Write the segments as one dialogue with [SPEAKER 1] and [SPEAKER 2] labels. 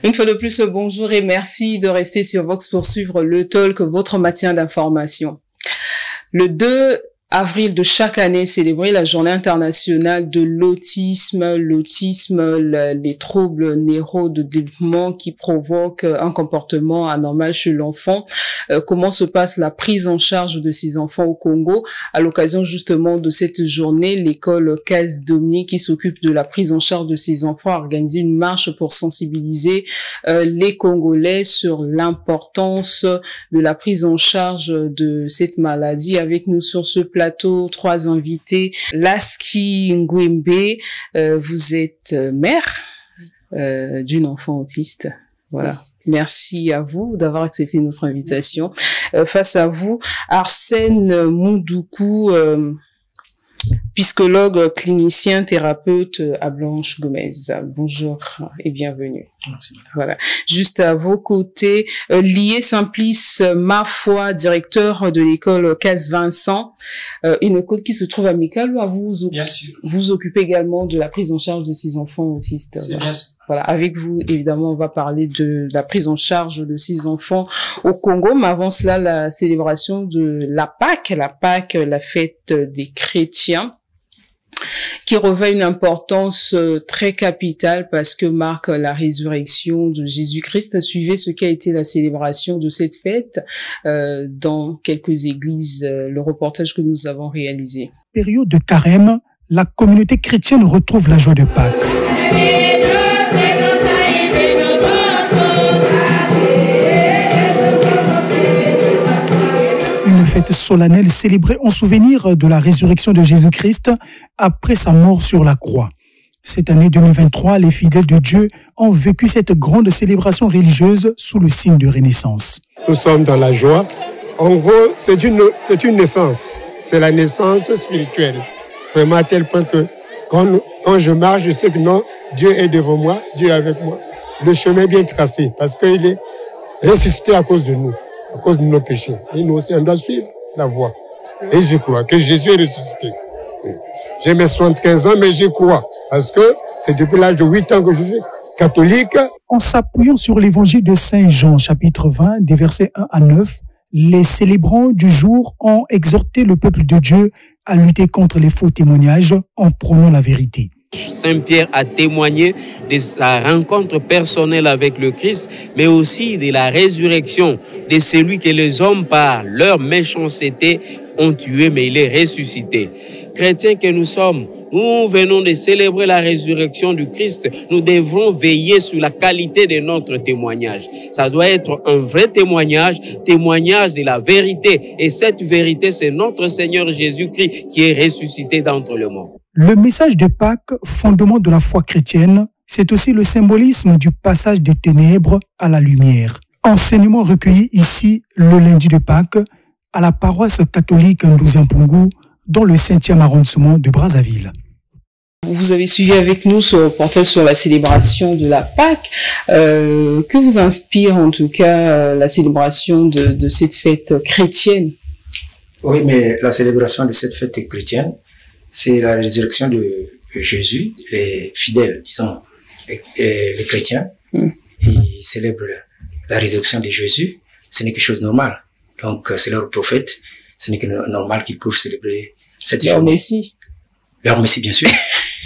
[SPEAKER 1] Une fois de plus, bonjour et merci de rester sur Vox pour suivre le talk, votre matin d'information. Le 2 avril de chaque année, célébrer la journée internationale de l'autisme. L'autisme, les troubles neurodéveloppement qui provoquent un comportement anormal chez l'enfant. Comment se passe la prise en charge de ces enfants au Congo? À l'occasion justement de cette journée, l'école Case Dominique qui s'occupe de la prise en charge de ces enfants a organisé une marche pour sensibiliser les Congolais sur l'importance de la prise en charge de cette maladie. Avec nous sur ce plateau, 3 invités. Lasky Ngwembe, vous êtes mère d'une enfant autiste. Voilà. Merci à vous d'avoir accepté notre invitation. Face à vous, Arsène Moudoukou, psychologue, clinicien, thérapeute à Blanche Gomez. Bonjour et bienvenue.
[SPEAKER 2] Merci, madame.
[SPEAKER 1] Voilà. Juste à vos côtés, Lié Simplice Mafoy, directeur de l'école Case Vincent, une école qui se trouve à Mikalo.
[SPEAKER 2] Bien sûr.
[SPEAKER 1] Vous occupez également de la prise en charge de ces enfants autistes.
[SPEAKER 2] C'est bien ça.
[SPEAKER 1] Voilà. Avec vous, évidemment, on va parler de la prise en charge de ces enfants au Congo. Mais avant cela, la célébration de la Pâque, la fête des chrétiens, qui revêt une importance très capitale parce que marque la résurrection de Jésus-Christ. Suivez ce qu'a été la célébration de cette fête dans quelques églises, le reportage que nous avons réalisé.
[SPEAKER 3] Période de carême, la communauté chrétienne retrouve la joie de Pâques. Une fête solennelle célébrée en souvenir de la résurrection de Jésus-Christ après sa mort sur la croix. Cette année 2023, les fidèles de Dieu ont vécu cette grande célébration religieuse sous le signe de Renaissance.
[SPEAKER 4] Nous sommes dans la joie. En gros, c'est une naissance. C'est la naissance spirituelle. Vraiment à tel point que quand je marche, je sais que non, Dieu est devant moi, Dieu est avec moi. Le chemin est bien tracé parce qu'il est ressuscité à cause de nous, à cause de nos péchés. Et nous aussi, on doit suivre la voie. Et je crois que Jésus est ressuscité. J'ai mes 75 ans, mais j'y crois. Parce que c'est depuis l'âge de 8 ans que je suis catholique.
[SPEAKER 3] En s'appuyant sur l'évangile de Saint Jean, chapitre 20, des versets 1 à 9, les célébrants du jour ont exhorté le peuple de Dieu à lutter contre les faux témoignages en prônant la vérité.
[SPEAKER 5] Saint Pierre a témoigné de sa rencontre personnelle avec le Christ, mais aussi de la résurrection de celui que les hommes, par leur méchanceté, ont tué, mais il est ressuscité. Chrétiens que nous sommes, nous venons de célébrer la résurrection du Christ. Nous devrons veiller sur la qualité de notre témoignage. Ça doit être un vrai témoignage de la vérité. Et cette vérité, c'est notre Seigneur Jésus-Christ qui est ressuscité d'entre les morts.
[SPEAKER 3] Le message de Pâques, fondement de la foi chrétienne, c'est aussi le symbolisme du passage des ténèbres à la lumière. Enseignement recueilli ici le lundi de Pâques à la paroisse catholique Ndouziampungu dans le 5e arrondissement de Brazzaville.
[SPEAKER 1] Vous avez suivi avec nous ce reportage sur la célébration de la Pâque. Que vous inspire en tout cas la célébration de cette fête chrétienne?
[SPEAKER 2] Oui, mais la célébration de cette fête chrétienne, c'est la résurrection de Jésus. Les fidèles, disons, les chrétiens, ils célèbrent la résurrection de Jésus. Ce n'est quelque chose de normal. Donc, c'est leur prophète. Ce n'est que normal qu'ils peuvent célébrer cette journée.
[SPEAKER 1] Leur Messie.
[SPEAKER 2] Leur Messie, bien sûr.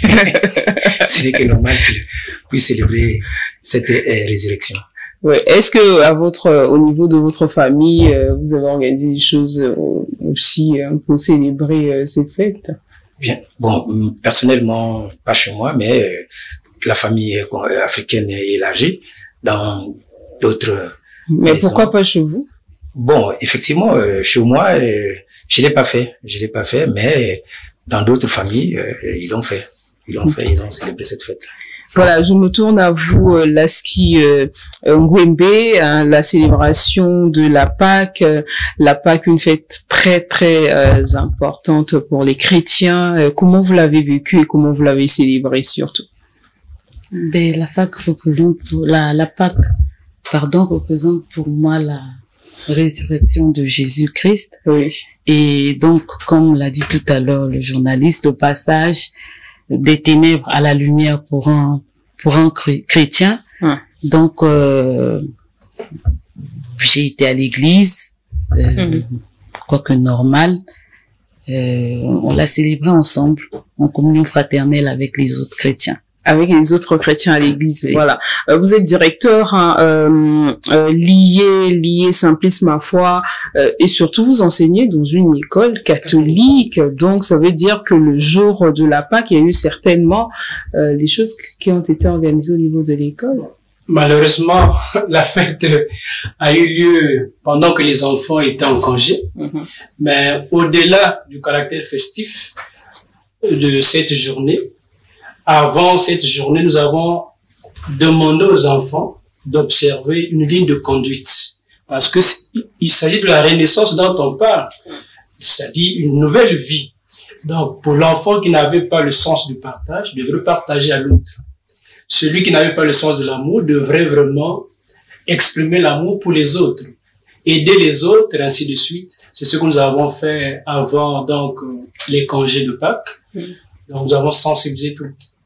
[SPEAKER 2] Ce n'est que normal qu'ils puissent célébrer cette résurrection.
[SPEAKER 1] Ouais. Est-ce que au niveau de votre famille, vous avez organisé des choses aussi pour célébrer cette fête?
[SPEAKER 2] Bien. Bon, personnellement, pas chez moi, mais la famille africaine est élargie dans d'autres
[SPEAKER 1] Mais
[SPEAKER 2] maisons.
[SPEAKER 1] Pourquoi pas chez vous?
[SPEAKER 2] Bon, effectivement, chez moi, je l'ai pas fait, mais dans d'autres familles, ils l'ont fait. Ils ont célébré cette fête.
[SPEAKER 1] Voilà, je me tourne à vous, Lasky Ngwembe, la célébration de la Pâque, une fête très très importante pour les chrétiens. Comment vous l'avez vécu et comment vous l'avez célébré surtout?
[SPEAKER 6] Ben, la Pâque représente pour moi la résurrection de Jésus-Christ.
[SPEAKER 1] Oui.
[SPEAKER 6] Et donc, comme l'a dit tout à l'heure le journaliste, le passage des ténèbres à la lumière pour un chrétien. Donc, j'ai été à l'église, quoique normal. On l'a célébré ensemble, en communion fraternelle avec les autres chrétiens.
[SPEAKER 1] Avec les autres chrétiens à l'église,
[SPEAKER 6] Oui.
[SPEAKER 1] voilà. Vous êtes directeur, lié Simplice ma foi, et surtout vous enseignez dans une école catholique. Donc ça veut dire que le jour de la Pâque, il y a eu certainement des choses qui ont été organisées au niveau de l'école.
[SPEAKER 7] Malheureusement, la fête a eu lieu pendant que les enfants étaient en congé. Mais au-delà du caractère festif de cette journée, avant cette journée, nous avons demandé aux enfants d'observer une ligne de conduite. Parce que il s'agit de la renaissance dont on parle. C'est-à-dire une nouvelle vie. Donc, pour l'enfant qui n'avait pas le sens du partage, devrait partager à l'autre. Celui qui n'avait pas le sens de l'amour devrait vraiment exprimer l'amour pour les autres. Aider les autres, ainsi de suite. C'est ce que nous avons fait avant, donc, les congés de Pâques. Donc, nous avons sensibilisé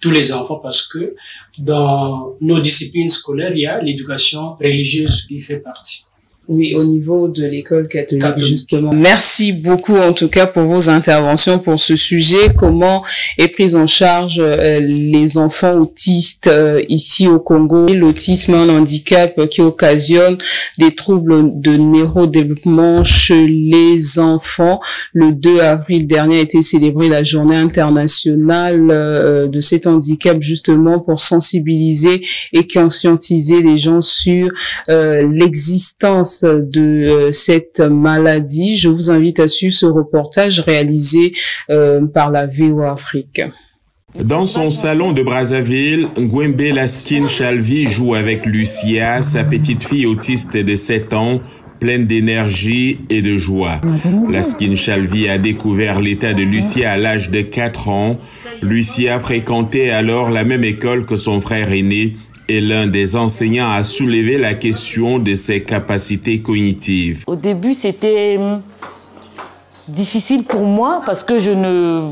[SPEAKER 7] tous les enfants parce que dans nos disciplines scolaires, il y a l'éducation religieuse qui fait partie.
[SPEAKER 1] Oui, au niveau de l'école catholique, justement. Merci beaucoup, en tout cas, pour vos interventions pour ce sujet. Comment est prise en charge les enfants autistes ici au Congo? L'autisme est un handicap qui occasionne des troubles de neurodéveloppement chez les enfants. Le 2 avril dernier a été célébrée la journée internationale de cet handicap, justement pour sensibiliser et conscientiser les gens sur l'existence de cette maladie. Je vous invite à suivre ce reportage réalisé par la VOA Afrique.
[SPEAKER 8] Dans son salon de Brazzaville, Ngwembe Laskin Chalvi joue avec Lucia, sa petite fille autiste de 7 ans, pleine d'énergie et de joie. Laskin Chalvi a découvert l'état de Lucia à l'âge de 4 ans. Lucia fréquentait alors la même école que son frère aîné, et l'un des enseignants a soulevé la question de ses capacités cognitives.
[SPEAKER 9] Au début, c'était difficile pour moi parce que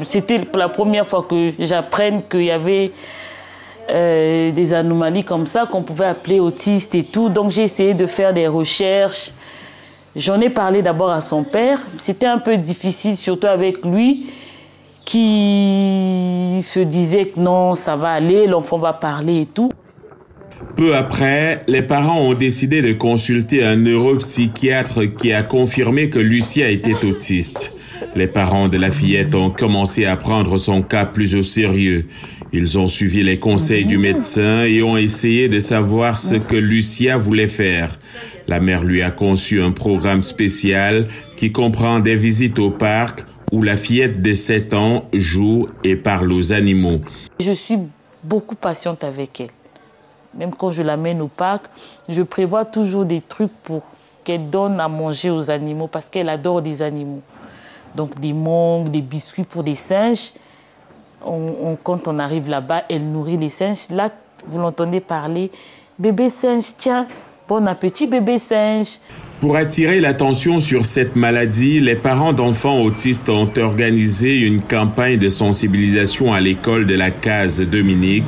[SPEAKER 9] c'était la première fois que j'apprenne qu'il y avait des anomalies comme ça qu'on pouvait appeler autistes et tout. Donc j'ai essayé de faire des recherches. J'en ai parlé d'abord à son père. C'était un peu difficile, surtout avec lui, qui se disait que non, ça va aller, l'enfant va parler et tout.
[SPEAKER 8] Peu après, les parents ont décidé de consulter un neuropsychiatre qui a confirmé que Lucia était autiste. Les parents de la fillette ont commencé à prendre son cas plus au sérieux. Ils ont suivi les conseils du médecin et ont essayé de savoir ce que Lucia voulait faire. La mère lui a conçu un programme spécial qui comprend des visites au parc où la fillette de 7 ans joue et parle aux animaux.
[SPEAKER 9] Je suis beaucoup patiente avec elle. Même quand je l'amène au parc, je prévois toujours des trucs pour qu'elle donne à manger aux animaux parce qu'elle adore des animaux. Donc des mangues, des biscuits pour des singes. Quand on arrive là-bas, elle nourrit les singes. Là, vous l'entendez parler, bébé singe, tiens, bon appétit bébé singe.
[SPEAKER 8] Pour attirer l'attention sur cette maladie, les parents d'enfants autistes ont organisé une campagne de sensibilisation à l'école de la Case Dominique,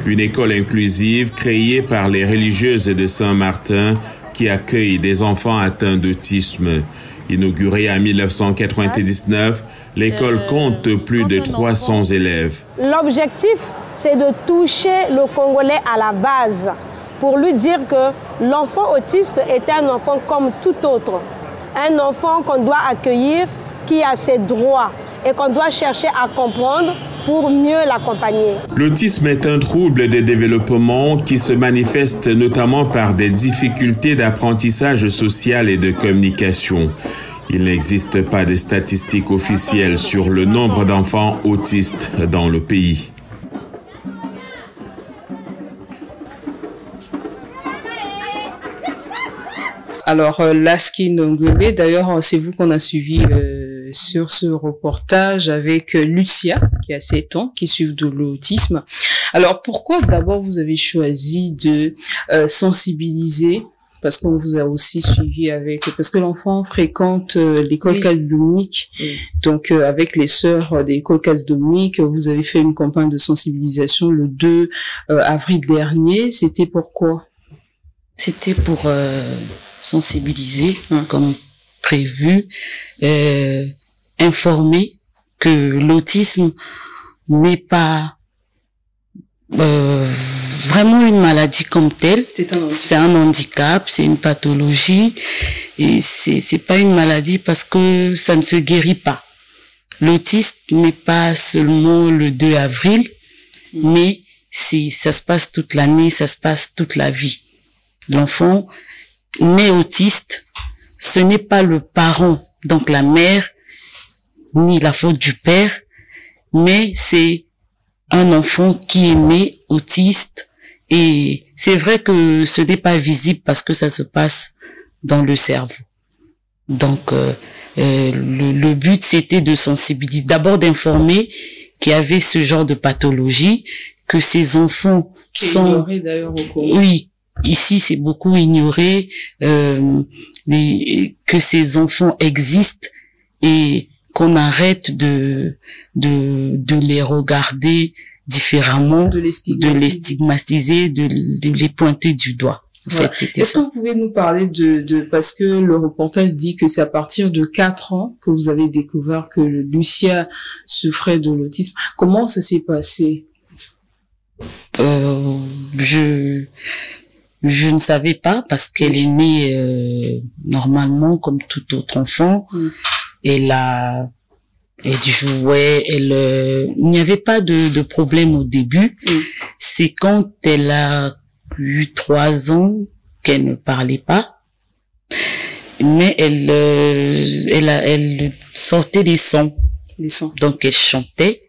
[SPEAKER 8] une école inclusive créée par les religieuses de Saint-Martin qui accueille des enfants atteints d'autisme. Inaugurée en 1999, l'école compte plus de 300 élèves.
[SPEAKER 10] L'objectif, c'est de toucher le Congolais à la base, pour lui dire que l'enfant autiste est un enfant comme tout autre. Un enfant qu'on doit accueillir, qui a ses droits et qu'on doit chercher à comprendre pour mieux l'accompagner.
[SPEAKER 8] L'autisme est un trouble de développement qui se manifeste notamment par des difficultés d'apprentissage social et de communication. Il n'existe pas de statistiques officielles sur le nombre d'enfants autistes dans le pays.
[SPEAKER 1] Alors, Laskin Ngwembe, d'ailleurs, c'est vous qu'on a suivi sur ce reportage avec Lucia, qui a 7 ans, qui souffre de l'autisme. Alors, pourquoi d'abord vous avez choisi de sensibiliser, parce qu'on vous a aussi suivi parce que l'enfant fréquente l'école Case Dominique, donc avec les sœurs de l'école Case Dominique, vous avez fait une campagne de sensibilisation le 2 avril dernier. C'était pourquoi?
[SPEAKER 6] C'était pour sensibiliser, comme prévu, informer que l'autisme n'est pas vraiment une maladie comme telle. C'est un handicap, c'est une pathologie, et c'est pas une maladie parce que ça ne se guérit pas. L'autisme n'est pas seulement le 2 avril, mais ça se passe toute l'année, ça se passe toute la vie. L'enfant né autiste, ce n'est pas le parent, donc la mère, ni la faute du père, mais c'est un enfant qui est né autiste, et c'est vrai que ce n'est pas visible parce que ça se passe dans le cerveau. Donc, le but, c'était de sensibiliser, d'abord d'informer qu'il y avait ce genre de pathologie, que ces enfants sont...
[SPEAKER 1] ignoré d'ailleurs au Congo.
[SPEAKER 6] Oui, ici c'est beaucoup ignoré, mais que ces enfants existent et qu'on arrête de les regarder différemment, de les stigmatiser, de les pointer du doigt. En fait, c'était
[SPEAKER 1] Est-ce
[SPEAKER 6] ça.
[SPEAKER 1] que vous pouvez nous parler parce que le reportage dit que c'est à partir de 4 ans que vous avez découvert que Lucia souffrait de l'autisme. Comment ça s'est passé?
[SPEAKER 6] Je ne savais pas parce qu'elle est née normalement comme tout autre enfant. Elle jouait, il n'y avait pas de problème au début. C'est quand elle a eu 3 ans qu'elle ne parlait pas, mais elle sortait des sons. Donc elle chantait,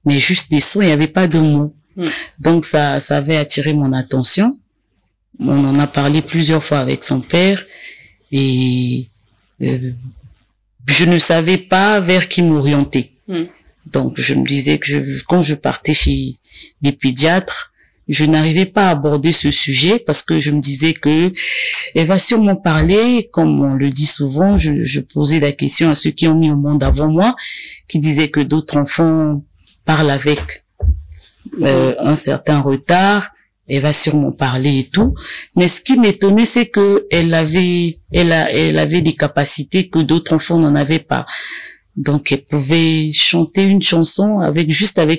[SPEAKER 6] mais juste des sons, il n'y avait pas de mots. Donc ça avait attiré mon attention. On en a parlé plusieurs fois avec son père et je ne savais pas vers qui m'orienter. Donc je me disais que quand je partais chez des pédiatres, je n'arrivais pas à aborder ce sujet parce que je me disais que elle va sûrement parler, comme on le dit souvent. Je posais la question à ceux qui ont mis au monde avant moi, qui disaient que d'autres enfants parlent avec un certain retard. Elle va sûrement parler et tout. Mais ce qui m'étonnait, c'est que elle avait des capacités que d'autres enfants n'en avaient pas. Donc, elle pouvait chanter une chanson avec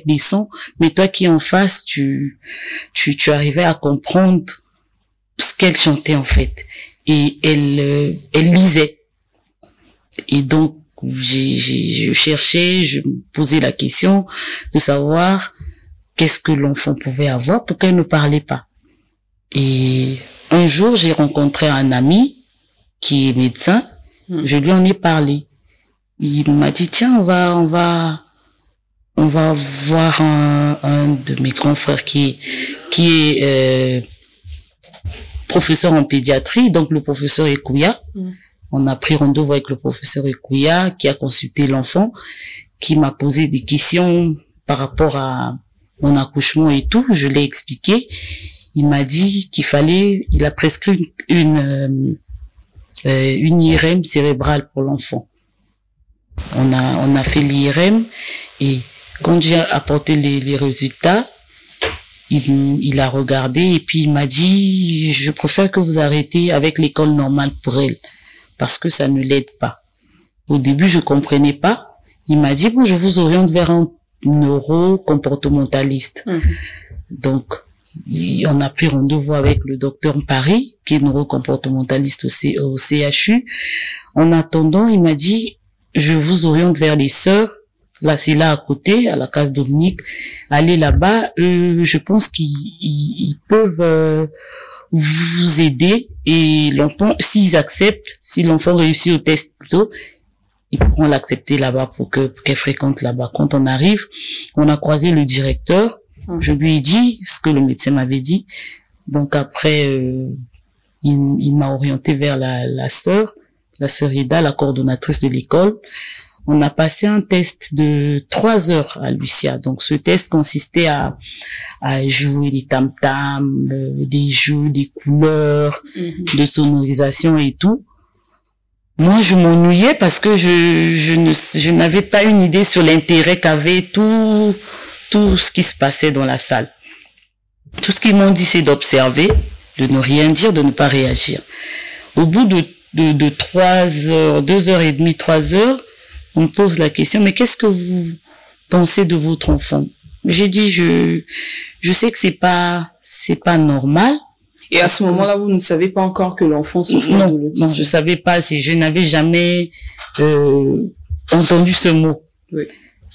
[SPEAKER 6] des sons, mais toi qui es en face, tu arrivais à comprendre ce qu'elle chantait, en fait. Et elle lisait. Et donc, je cherchais, je me posais la question de savoir qu'est-ce que l'enfant pouvait avoir pour qu'elle ne parlait pas. Et un jour, j'ai rencontré un ami qui est médecin. Je lui en ai parlé. Il m'a dit, tiens, on va voir un de mes grands frères qui est professeur en pédiatrie, donc le professeur Ekouya. On a pris rendez-vous avec le professeur Ekouya qui a consulté l'enfant, qui m'a posé des questions par rapport à mon accouchement et tout. Je l'ai expliqué. Il m'a dit il a prescrit une IRM cérébrale pour l'enfant. On a fait l'IRM et quand j'ai apporté les résultats, il a regardé et puis il m'a dit, je préfère que vous arrêtez avec l'école normale pour elle parce que ça ne l'aide pas. Au début, je comprenais pas. Il m'a dit, bon, je vous oriente vers un neurocomportementaliste. Donc, on a pris rendez-vous avec le docteur Paris, qui est neurocomportementaliste au CHU. En attendant, il m'a dit, je vous oriente vers les sœurs. Là, c'est là à côté, à la case Dominique. Allez là-bas. Je pense qu'ils peuvent vous aider. Et l'enfant, s'ils acceptent, si l'enfant réussit au test plutôt, ils pourront l'accepter là-bas pour qu'elle fréquente là-bas. Quand on arrive, on a croisé le directeur. Je lui ai dit ce que le médecin m'avait dit. Donc après, il m'a orienté vers la sœur Ida, la coordonnatrice de l'école. On a passé un test de 3 heures à Lucia. Donc ce test consistait à jouer des tam-tams, des jeux, des couleurs, de sonorisation et tout. Moi, je m'ennuyais parce que je n'avais pas une idée sur l'intérêt qu'avait tout ce qui se passait dans la salle. Tout ce qu'ils m'ont dit, c'est d'observer, ne rien dire, de ne pas réagir. Au bout de 3 heures, 2h30, 3 heures, on me pose la question, mais qu'est-ce que vous pensez de votre enfant? J'ai dit, je sais que c'est pas normal.
[SPEAKER 1] Et à ce moment-là, vous ne savez pas encore que l'enfant souffre de l'autisme? Non,
[SPEAKER 6] je savais pas, je n'avais jamais entendu ce mot.
[SPEAKER 1] Oui.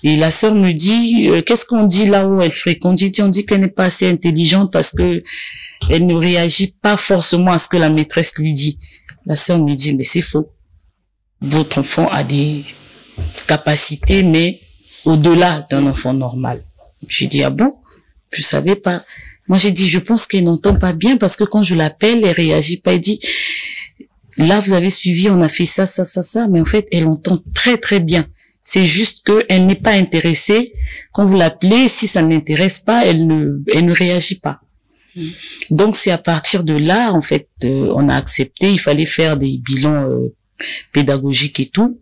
[SPEAKER 6] Et la sœur me dit, qu'est-ce qu'on dit là où elle fréquente? On dit qu'elle n'est pas assez intelligente parce que elle ne réagit pas forcément à ce que la maîtresse lui dit. La sœur me dit, mais c'est faux. Votre enfant a des capacités, mais au-delà d'un enfant normal. J'ai dit, ah bon? Je savais pas. Moi, j'ai dit, je pense qu'elle n'entend pas bien parce que quand je l'appelle, elle réagit pas. Elle dit, là, vous avez suivi, on a fait ça, ça, ça, ça, mais en fait, elle entend très, très bien. C'est juste qu'elle n'est pas intéressée. Quand vous l'appelez, si ça n'intéresse pas, elle ne réagit pas. Donc, c'est à partir de là, en fait, on a accepté. Il fallait faire des bilans pédagogiques et tout.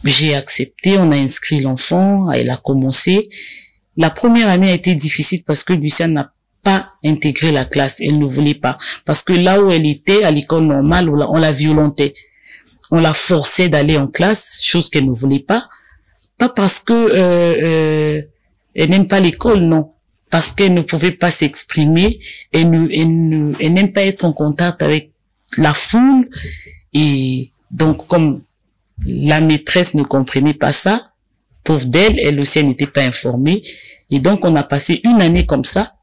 [SPEAKER 6] J'ai accepté, on a inscrit l'enfant, elle a commencé. La première année a été difficile parce que Lucia n'a pas intégré la classe. Elle ne voulait pas. Parce que là où elle était, à l'école normale, on la violentait. On la forçait d'aller en classe, chose qu'elle ne voulait pas. Pas parce que elle n'aime pas l'école, non. Parce qu'elle ne pouvait pas s'exprimer. Elle n'aime pas être en contact avec la foule. Et donc, comme la maîtresse ne comprenait pas ça, pauvre d'elle, elle aussi, elle n'était pas informée. Et donc, on a passé une année comme ça,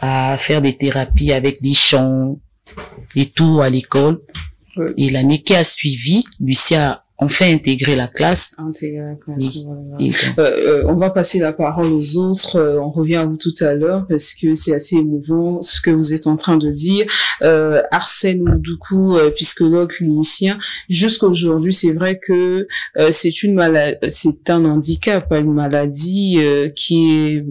[SPEAKER 6] à faire des thérapies avec des chants et tout à l'école. Oui. Et l'année qui a suivi, Lucia a enfin intégré la classe.
[SPEAKER 1] Oui. Voilà. On va passer la parole aux autres. On revient à vous tout à l'heure parce que c'est assez émouvant ce que vous êtes en train de dire. Arsène Moudoukou, psychologue clinicien. Jusqu'à aujourd'hui, c'est vrai que c'est une maladie, c'est un handicap, une maladie qui est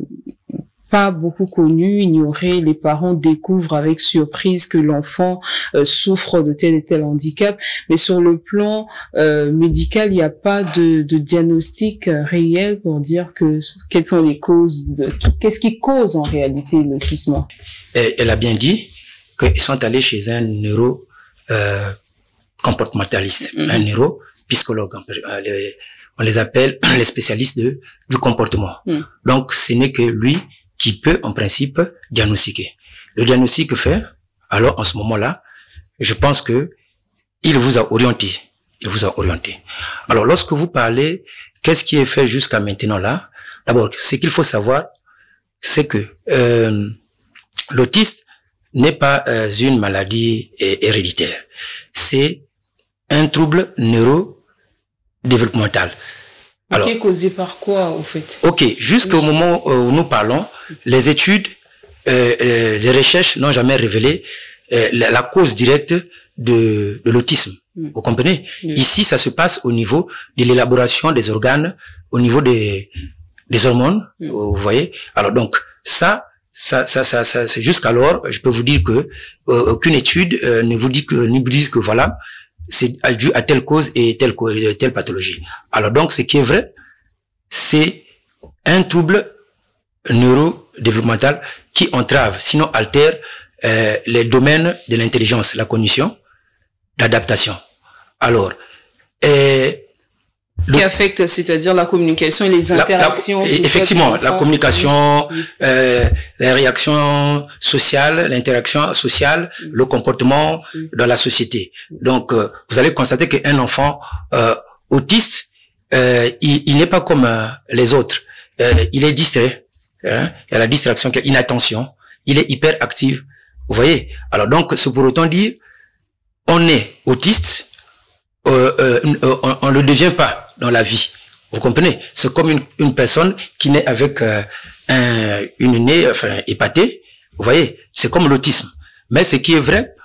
[SPEAKER 1] pas beaucoup connu, ignoré. Les parents découvrent avec surprise que l'enfant souffre de tel et tel handicap, mais sur le plan médical, il n'y a pas de diagnostic réel pour dire quelles sont les causes, qu'est-ce qui cause en réalité l'autisme.
[SPEAKER 2] Elle a bien dit qu'ils sont allés chez un neuro comportementaliste, un neuropsychologue. On les appelle les spécialistes du comportement. Donc, ce n'est que lui qui peut, en principe, diagnostiquer. Le diagnostic fait, alors, en ce moment-là, je pense que il vous a orienté. Il vous a orienté. Alors, lorsque vous parlez, qu'est-ce qui est fait jusqu'à maintenant là? D'abord, ce qu'il faut savoir, c'est que l'autisme n'est pas une maladie héréditaire. C'est un trouble neurodéveloppemental.
[SPEAKER 1] Alors, qui est causé par quoi, au fait?
[SPEAKER 2] Ok, jusqu'au moment où nous parlons, les études, les recherches n'ont jamais révélé la cause directe de l'autisme. Vous comprenez? Ici, ça se passe au niveau de l'élaboration des organes, au niveau des hormones, vous voyez? Alors donc, ça c'est jusqu'alors, je peux vous dire que aucune étude ne vous dit que voilà, c'est dû à telle cause et telle pathologie. Alors donc, ce qui est vrai, c'est un trouble neurodéveloppemental qui entrave, sinon altère les domaines de l'intelligence, la cognition, l'adaptation. Alors,
[SPEAKER 1] qui affecte, c'est-à-dire la communication et les interactions.
[SPEAKER 2] Effectivement, la communication, les réactions sociales, l'interaction sociale, le comportement dans la société. Donc, vous allez constater qu'un enfant autiste, il n'est pas comme les autres. Il est distrait. Hein, il y a la distraction, inattention. Il est hyperactif. Vous voyez? Alors donc, c'est pour autant dire, on est autiste, on ne le devient pas dans la vie. Vous comprenez? C'est comme une personne qui naît avec une nez épatée. Vous voyez? C'est comme l'autisme. Mais ce qui est vrai,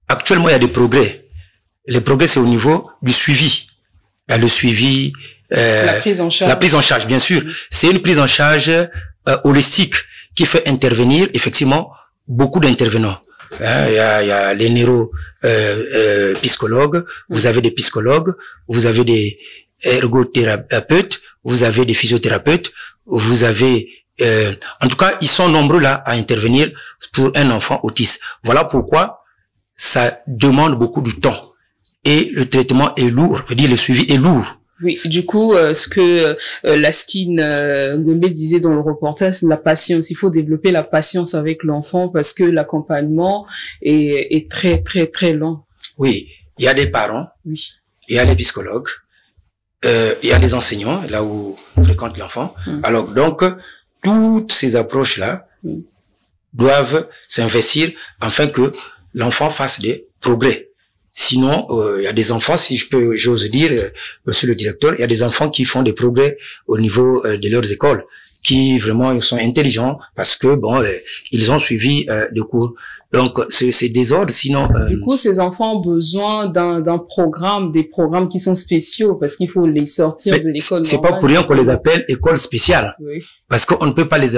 [SPEAKER 2] actuellement, il y a des progrès. Les progrès, c'est au niveau du suivi. Il y a le suivi,
[SPEAKER 1] la prise en charge.
[SPEAKER 2] La prise en charge, bien sûr. C'est une prise en charge holistique qui fait intervenir, effectivement, beaucoup d'intervenants. Il y a les neuropsychologues, vous avez des psychologues, vous avez des ergothérapeutes, vous avez des physiothérapeutes, vous avez En tout cas, ils sont nombreux là à intervenir pour un enfant autiste. Voilà pourquoi ça demande beaucoup de temps. Et le traitement est lourd, je veux dire, le suivi est lourd.
[SPEAKER 1] Oui, du coup, ce que Laskin Gombe disait dans le reportage, la patience. Il faut développer la patience avec l'enfant parce que l'accompagnement est très, très, très long.
[SPEAKER 2] Oui, il y a des parents,
[SPEAKER 1] oui.
[SPEAKER 2] Il y a les psychologues, il y a les enseignants, là où fréquente l'enfant. Alors, donc, toutes ces approches-là doivent s'investir afin que l'enfant fasse des progrès. Sinon, il y a des enfants, si j'ose dire, monsieur le directeur, il y a des enfants qui font des progrès au niveau de leurs écoles, qui vraiment ils sont intelligents parce que bon, ils ont suivi des cours. Donc c'est désordre. Sinon,
[SPEAKER 1] du coup, ces enfants ont besoin d'un programme, des programmes qui sont spéciaux parce qu'il faut les sortir de l'école.
[SPEAKER 2] C'est pas pour rien qu'on les appelle école spéciale.
[SPEAKER 1] Oui.
[SPEAKER 2] Parce qu'on ne peut pas les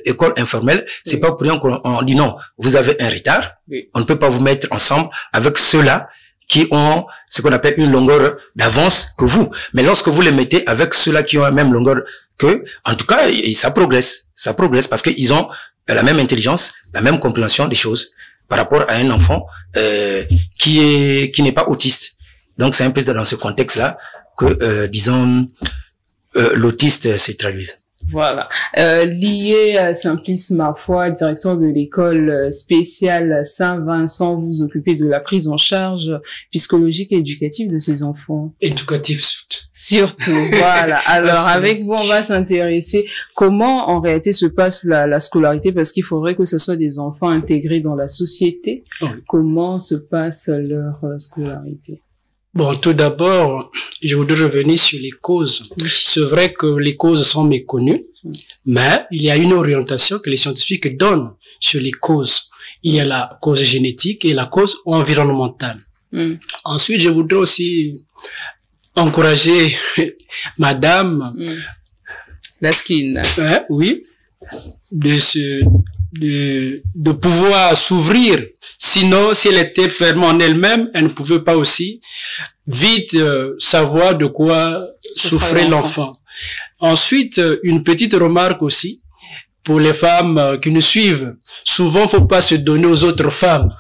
[SPEAKER 2] école informelle. C'est pas pour rien qu'on dit non. Vous avez un retard.
[SPEAKER 1] Oui.
[SPEAKER 2] On ne peut pas vous mettre ensemble avec ceux-là qui ont ce qu'on appelle une longueur d'avance que vous. Mais lorsque vous les mettez avec ceux-là qui ont la même longueur que, en tout cas, ça progresse. Ça progresse parce qu'ils ont la même intelligence, la même compréhension des choses par rapport à un enfant qui n'est pas autiste. Donc c'est un peu dans ce contexte-là que disons l'autiste se traduit.
[SPEAKER 1] Voilà. Lié Simplice Mafoy, directeur de l'école spéciale Saint-Vincent, vous occupez de la prise en charge psychologique et éducative de ces enfants.
[SPEAKER 7] Éducatif
[SPEAKER 1] surtout. Voilà. Alors avec vous, on va s'intéresser comment en réalité se passe la scolarité, parce qu'il faudrait que ce soit des enfants intégrés dans la société.
[SPEAKER 7] Oui.
[SPEAKER 1] Comment se passe leur scolarité?
[SPEAKER 7] Bon, tout d'abord, je voudrais revenir sur les causes. Oui. C'est vrai que les causes sont méconnues, mais il y a une orientation que les scientifiques donnent sur les causes. Il y a la cause génétique et la cause environnementale. Ensuite, je voudrais aussi encourager Madame
[SPEAKER 1] Laskin.
[SPEAKER 7] Oui, de pouvoir s'ouvrir. Sinon, si elle était fermée en elle-même, elle ne pouvait pas aussi vite savoir de quoi souffrait l'enfant. Ensuite, une petite remarque aussi pour les femmes qui nous suivent. Souvent, faut pas se donner aux autres femmes.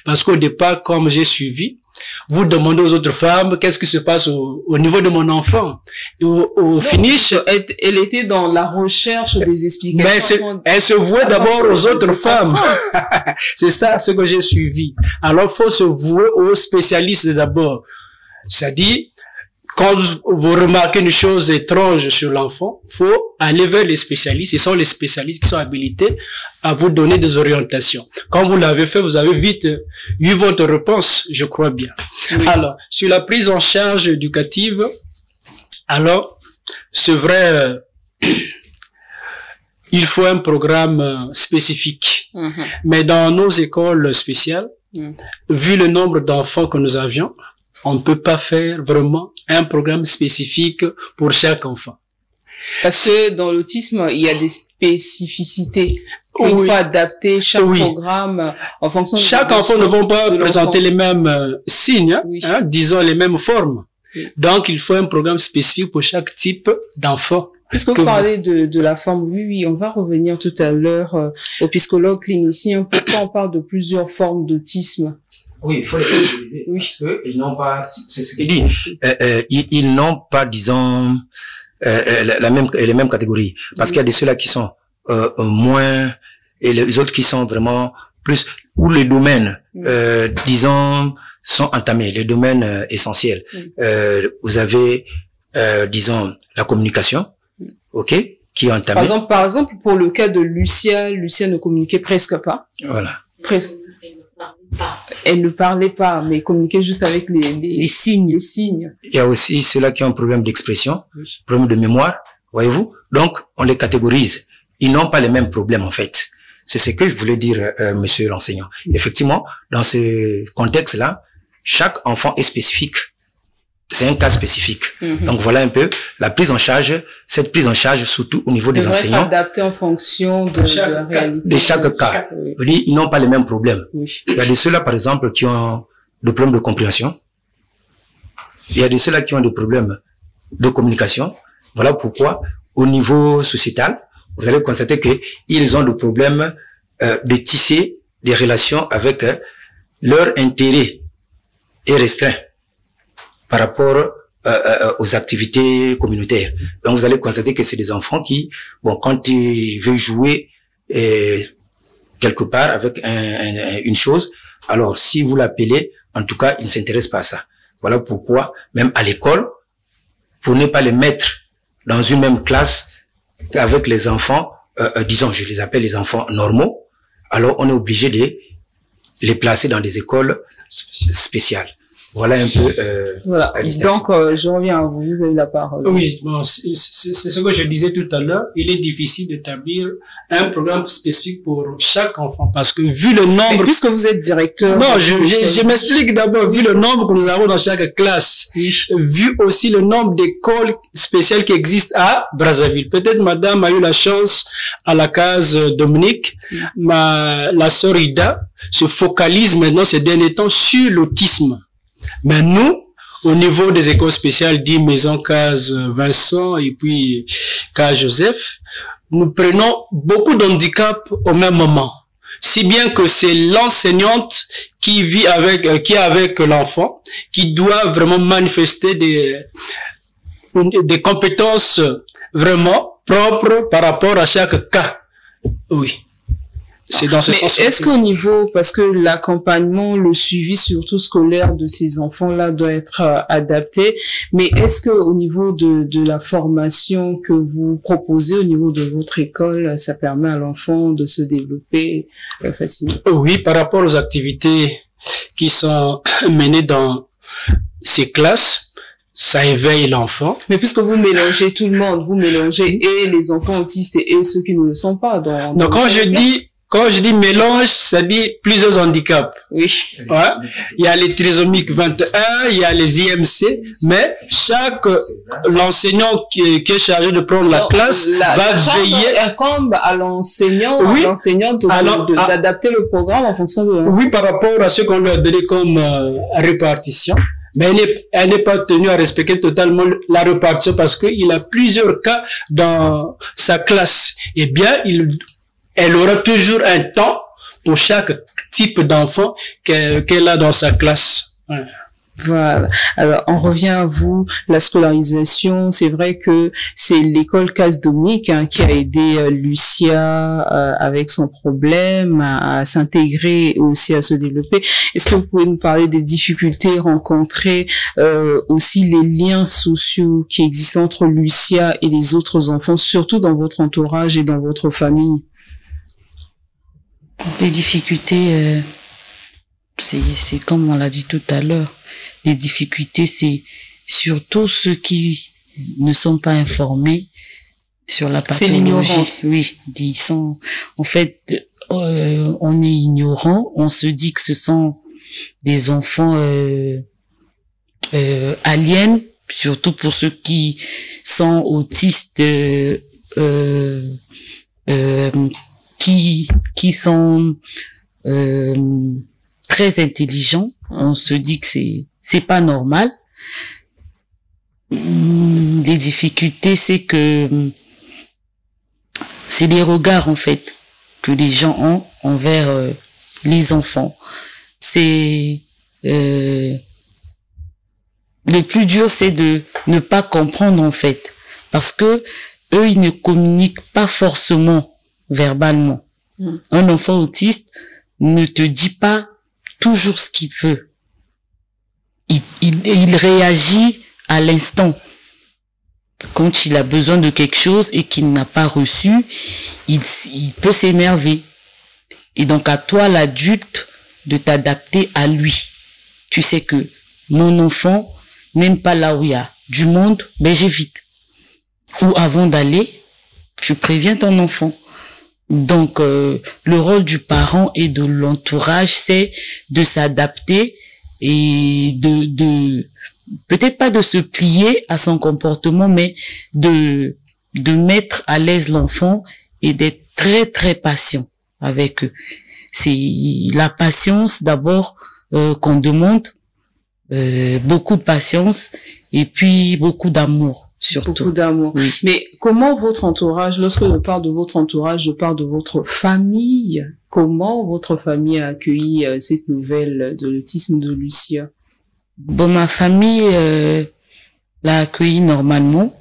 [SPEAKER 7] Parce qu'au départ, comme j'ai suivi, vous demandez aux autres femmes qu'est-ce qui se passe au niveau de mon enfant. Et au finish,
[SPEAKER 1] elle était dans la recherche des explications.
[SPEAKER 7] Mais elle se vouait d'abord aux autres femmes. C'est ça ce que j'ai suivi. Alors, faut se vouer aux spécialistes d'abord. C'est-à-dire, quand vous remarquez une chose étrange sur l'enfant, faut aller vers les spécialistes. Ce sont les spécialistes qui sont habilités à vous donner des orientations. Quand vous l'avez fait, vous avez vite eu votre réponse, je crois bien. Oui. Alors, sur la prise en charge éducative, alors, c'est vrai, il faut un programme spécifique. Mais dans nos écoles spéciales, vu le nombre d'enfants que nous avions, on ne peut pas faire vraiment un programme spécifique pour chaque enfant.
[SPEAKER 1] Parce que dans l'autisme, il y a des spécificités. Il faut adapter chaque programme en fonction de
[SPEAKER 7] chaque enfant ne va pas présenter les mêmes signes, hein, disons les mêmes formes. Donc, il faut un programme spécifique pour chaque type d'enfant.
[SPEAKER 1] Puisque vous parlez de la forme, oui, on va revenir tout à l'heure au psychologue clinicien. Pourquoi on parle de plusieurs formes d'autisme?
[SPEAKER 2] Oui, il faut les categoriser. Oui. Parce qu'ils n'ont pas, c'est ce qu'il dit, ils n'ont pas, disons, les mêmes catégories. Parce qu'il y a de ceux-là qui sont moins, et les autres qui sont vraiment plus, où les domaines, disons, sont entamés, les domaines essentiels. Vous avez, disons, la communication, ok, qui est entamée.
[SPEAKER 1] Par exemple, pour le cas de Lucia ne communiquait presque pas.
[SPEAKER 2] Voilà.
[SPEAKER 1] Presque. Elle ne parlait pas, mais communiquait juste avec les signes. Les signes.
[SPEAKER 2] Il y a aussi ceux-là qui ont un problème d'expression, problème de mémoire, voyez-vous. Donc, on les catégorise. Ils n'ont pas les mêmes problèmes, en fait. C'est ce que je voulais dire, monsieur l'enseignant. Effectivement, dans ce contexte-là, chaque enfant est spécifique. C'est un cas spécifique. Donc voilà un peu la prise en charge, cette prise en charge surtout au niveau des enseignants.
[SPEAKER 1] Adapté en fonction de la réalité.
[SPEAKER 2] De chaque cas. Oui. Ils n'ont pas les mêmes problèmes. Oui. Il y a de ceux-là, par exemple, qui ont des problèmes de compréhension. Il y a de ceux-là qui ont des problèmes de communication. Voilà pourquoi au niveau sociétal, vous allez constater que ils ont le problème de tisser des relations avec leur intérêt est restreint par rapport aux activités communautaires. Donc vous allez constater que c'est des enfants qui, bon, quand ils veulent jouer quelque part avec une chose, alors si vous l'appelez, en tout cas, ils ne s'intéressent pas à ça. Voilà pourquoi, même à l'école, pour ne pas les mettre dans une même classe avec les enfants, disons, je les appelle les enfants normaux, alors on est obligé de les placer dans des écoles spéciales. Voilà un peu.
[SPEAKER 1] Voilà. Donc, je reviens à vous. Vous avez la parole.
[SPEAKER 7] Oui, bon, c'est ce que je disais tout à l'heure. Il est difficile d'établir un programme spécifique pour chaque enfant parce que vu le nombre.
[SPEAKER 1] Et puisque vous êtes directeur.
[SPEAKER 7] Non, je m'explique d'abord. Vu le nombre que nous avons dans chaque classe, vu aussi le nombre d'écoles spéciales qui existent à Brazzaville. Peut-être Madame a eu la chance à la case Dominique, la sœur Ida se focalise maintenant ces derniers temps sur l'autisme. Mais nous, au niveau des écoles spéciales, dit Maison Case Vincent et puis Case Joseph, nous prenons beaucoup d'handicaps au même moment. Si bien que c'est l'enseignante qui vit qui est avec l'enfant, qui doit vraiment manifester des compétences vraiment propres par rapport à chaque cas. Oui. C'est dans ce sens.
[SPEAKER 1] Est-ce qu'au niveau, parce que l'accompagnement, le suivi surtout scolaire de ces enfants-là doit être adapté, mais est-ce que au niveau de la formation que vous proposez au niveau de votre école, ça permet à l'enfant de se développer facilement?
[SPEAKER 7] Oui, par rapport aux activités qui sont menées dans ces classes, ça éveille l'enfant.
[SPEAKER 1] Mais puisque vous mélangez tout le monde, vous mélangez et les enfants autistes et ceux qui ne le sont pas.
[SPEAKER 7] Donc quand je dis mélange, ça dit plusieurs handicaps.
[SPEAKER 1] Oui.
[SPEAKER 7] Ouais. Il y a les trisomiques 21, il y a les IMC, mais l'enseignant qui est chargé de prendre la classe va veiller.
[SPEAKER 1] Incombe à l'enseignant, à l'enseignante d'adapter le programme en fonction de.
[SPEAKER 7] Oui, par rapport à ce qu'on lui a donné comme répartition. Mais elle n'est pas tenue à respecter totalement la répartition parce qu'il a plusieurs cas dans sa classe. Eh bien, elle aura toujours un temps pour chaque type d'enfant qu'elle a dans sa classe. Ouais.
[SPEAKER 1] Voilà. Alors, on revient à vous. La scolarisation, c'est vrai que c'est l'école Case Dominique qui a aidé Lucia avec son problème à s'intégrer et aussi à se développer. Est-ce que vous pouvez nous parler des difficultés rencontrées, aussi les liens sociaux qui existent entre Lucia et les autres enfants, surtout dans votre entourage et dans votre famille?
[SPEAKER 6] Les difficultés, c'est comme on l'a dit tout à l'heure. Les difficultés, c'est surtout ceux qui ne sont pas informés sur la pathologie.
[SPEAKER 1] C'est l'ignorance.
[SPEAKER 6] Oui, ils sont, en fait, on est ignorant, on se dit que ce sont des enfants aliens, surtout pour ceux qui sont autistes, qui sont très intelligents. On se dit que c'est pas normal. Les difficultés, c'est que c'est les regards en fait que les gens ont envers les enfants. C'est le plus dur, c'est de ne pas comprendre en fait, parce que eux, ils ne communiquent pas forcément verbalement. Un enfant autiste ne te dit pas toujours ce qu'il veut. Il réagit à l'instant. Quand il a besoin de quelque chose et qu'il n'a pas reçu, il peut s'énerver. Et donc à toi, l'adulte, de t'adapter à lui. Tu sais que mon enfant n'aime pas là où il y a du monde, ben j'évite. Ou avant d'aller, tu préviens ton enfant. Donc, le rôle du parent et de l'entourage, c'est de s'adapter et peut-être pas de se plier à son comportement, mais de mettre à l'aise l'enfant et d'être très, très patient avec eux. C'est la patience d'abord qu'on demande, beaucoup de patience et puis beaucoup d'amour surtout.
[SPEAKER 1] Beaucoup d'amour.
[SPEAKER 6] Oui.
[SPEAKER 1] Mais comment votre entourage, lorsque je parle de votre entourage, je parle de votre famille. Comment votre famille a accueilli cette nouvelle de l'autisme de Lucia?
[SPEAKER 6] Bon, ma famille l'a accueilli normalement.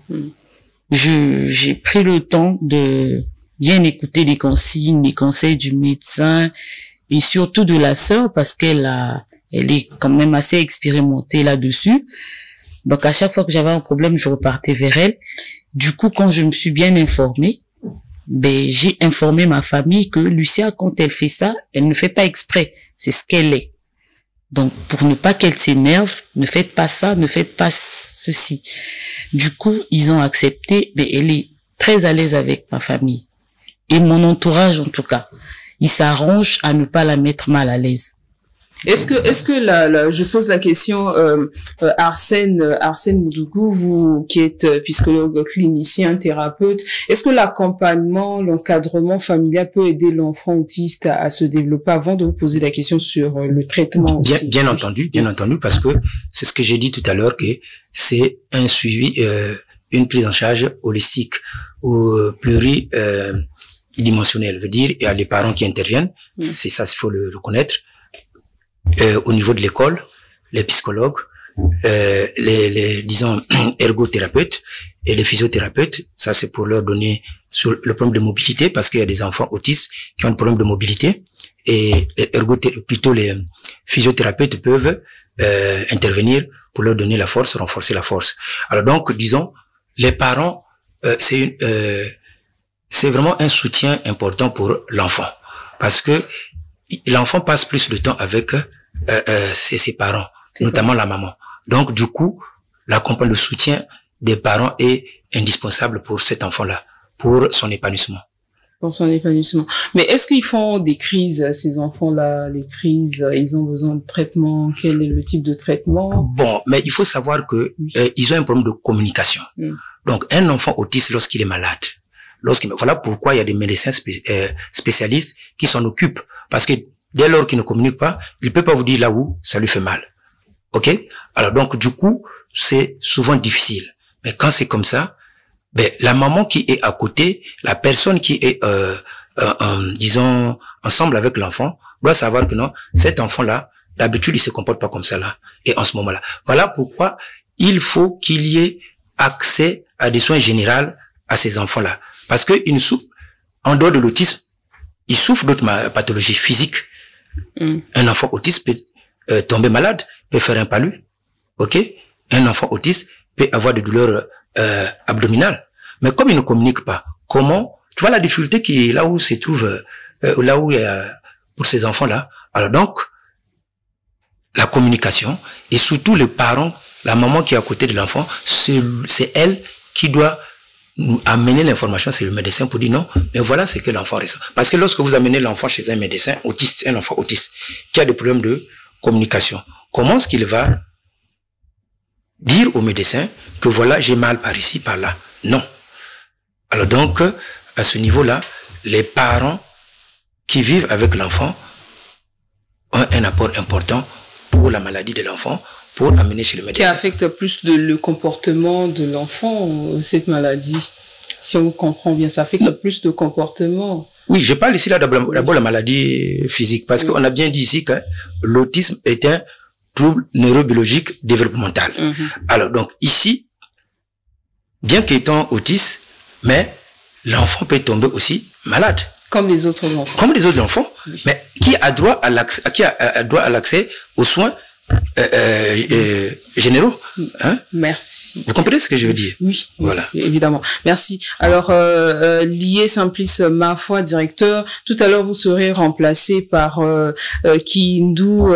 [SPEAKER 6] J'ai pris le temps de bien écouter les consignes, les conseils du médecin et surtout de la sœur parce elle est quand même assez expérimentée là-dessus. Donc, à chaque fois que j'avais un problème, je repartais vers elle. Du coup, quand je me suis bien informée, j'ai informé ma famille que Lucia, quand elle fait ça, elle ne fait pas exprès. C'est ce qu'elle est. Donc, pour ne pas qu'elle s'énerve, ne faites pas ça, ne faites pas ceci. Du coup, ils ont accepté, mais elle est très à l'aise avec ma famille. Et mon entourage, en tout cas. Ils s'arrangent à ne pas la mettre mal à l'aise.
[SPEAKER 1] Est-ce que je pose la question, Arsène Moudougou, vous qui êtes psychologue, clinicien, thérapeute, est-ce que l'accompagnement, l'encadrement familial peut aider l'enfant autiste à se développer avant de vous poser la question sur le traitement aussi?
[SPEAKER 2] Bien entendu, parce que c'est ce que j'ai dit tout à l'heure que c'est un suivi, une prise en charge holistique ou pluridimensionnelle, veut dire il y a les parents qui interviennent, c'est ça, il faut le reconnaître. Au niveau de l'école, les psychologues, disons, ergothérapeutes et les physiothérapeutes, ça c'est pour leur donner sur le problème de mobilité parce qu'il y a des enfants autistes qui ont un problème de mobilité et les physiothérapeutes peuvent intervenir pour leur donner la force, renforcer la force. Alors donc, disons, les parents, c'est vraiment un soutien important pour l'enfant parce que l'enfant passe plus de temps avec ses parents, notamment la maman. Donc, du coup, l'accompagnement, le soutien des parents est indispensable pour cet enfant-là, pour son épanouissement.
[SPEAKER 1] Pour son épanouissement. Mais est-ce qu'ils font des crises, ces enfants-là, les crises, ils ont besoin de traitement? Quel est le type de traitement?
[SPEAKER 2] Bon, mais il faut savoir que ils ont un problème de communication. Donc, un enfant autiste, lorsqu'il est malade, voilà pourquoi il y a des médecins spécialistes qui s'en occupent. Parce que dès lors qu'il ne communique pas, il peut pas vous dire là où ça lui fait mal. OK? Alors donc, du coup, c'est souvent difficile. Mais quand c'est comme ça, la maman qui est à côté, la personne qui est, disons, ensemble avec l'enfant, doit savoir que non, cet enfant-là, d'habitude, il se comporte pas comme ça là. Et en ce moment-là. Voilà pourquoi il faut qu'il y ait accès à des soins généraux à ces enfants-là. Parce que ils souffrent, en dehors de l'autisme, ils souffrent d'autres pathologies physiques. Un enfant autiste peut tomber malade, peut faire un palu. OK? Un enfant autiste peut avoir des douleurs abdominales. Mais comme il ne communique pas, comment? Tu vois la difficulté qui est là où se trouve, là où il y a pour ces enfants-là. Alors donc, la communication et surtout les parents, la maman qui est à côté de l'enfant, c'est elle qui doit amener l'information, c'est le médecin pour dire non, mais voilà ce que l'enfant ressent. Parce que lorsque vous amenez l'enfant chez un médecin autiste, un enfant autiste, qui a des problèmes de communication, comment est-ce qu'il va dire au médecin que voilà, j'ai mal par ici, par là? Non. Alors donc, à ce niveau-là, les parents qui vivent avec l'enfant ont un apport important pour la maladie de l'enfant, pour amener chez le médecin.
[SPEAKER 1] Qui affecte plus le comportement de l'enfant, cette maladie. Si on comprend bien, ça affecte plus de comportement.
[SPEAKER 2] Oui, je parle ici là d'abord la maladie physique, parce qu'on a bien dit ici que l'autisme est un trouble neurobiologique développemental. Alors donc ici, bien qu'étant autiste, mais l'enfant peut tomber aussi malade.
[SPEAKER 1] Comme les autres enfants.
[SPEAKER 2] Comme les autres enfants, mais qui a droit à l'accès aux soins généraux, hein?
[SPEAKER 1] Merci.
[SPEAKER 2] Vous comprenez ce que je veux dire?
[SPEAKER 1] Oui,
[SPEAKER 2] voilà.
[SPEAKER 1] Évidemment. Merci. Alors, Lié Simplice Mafoué, directeur, tout à l'heure vous serez remplacé par Kindou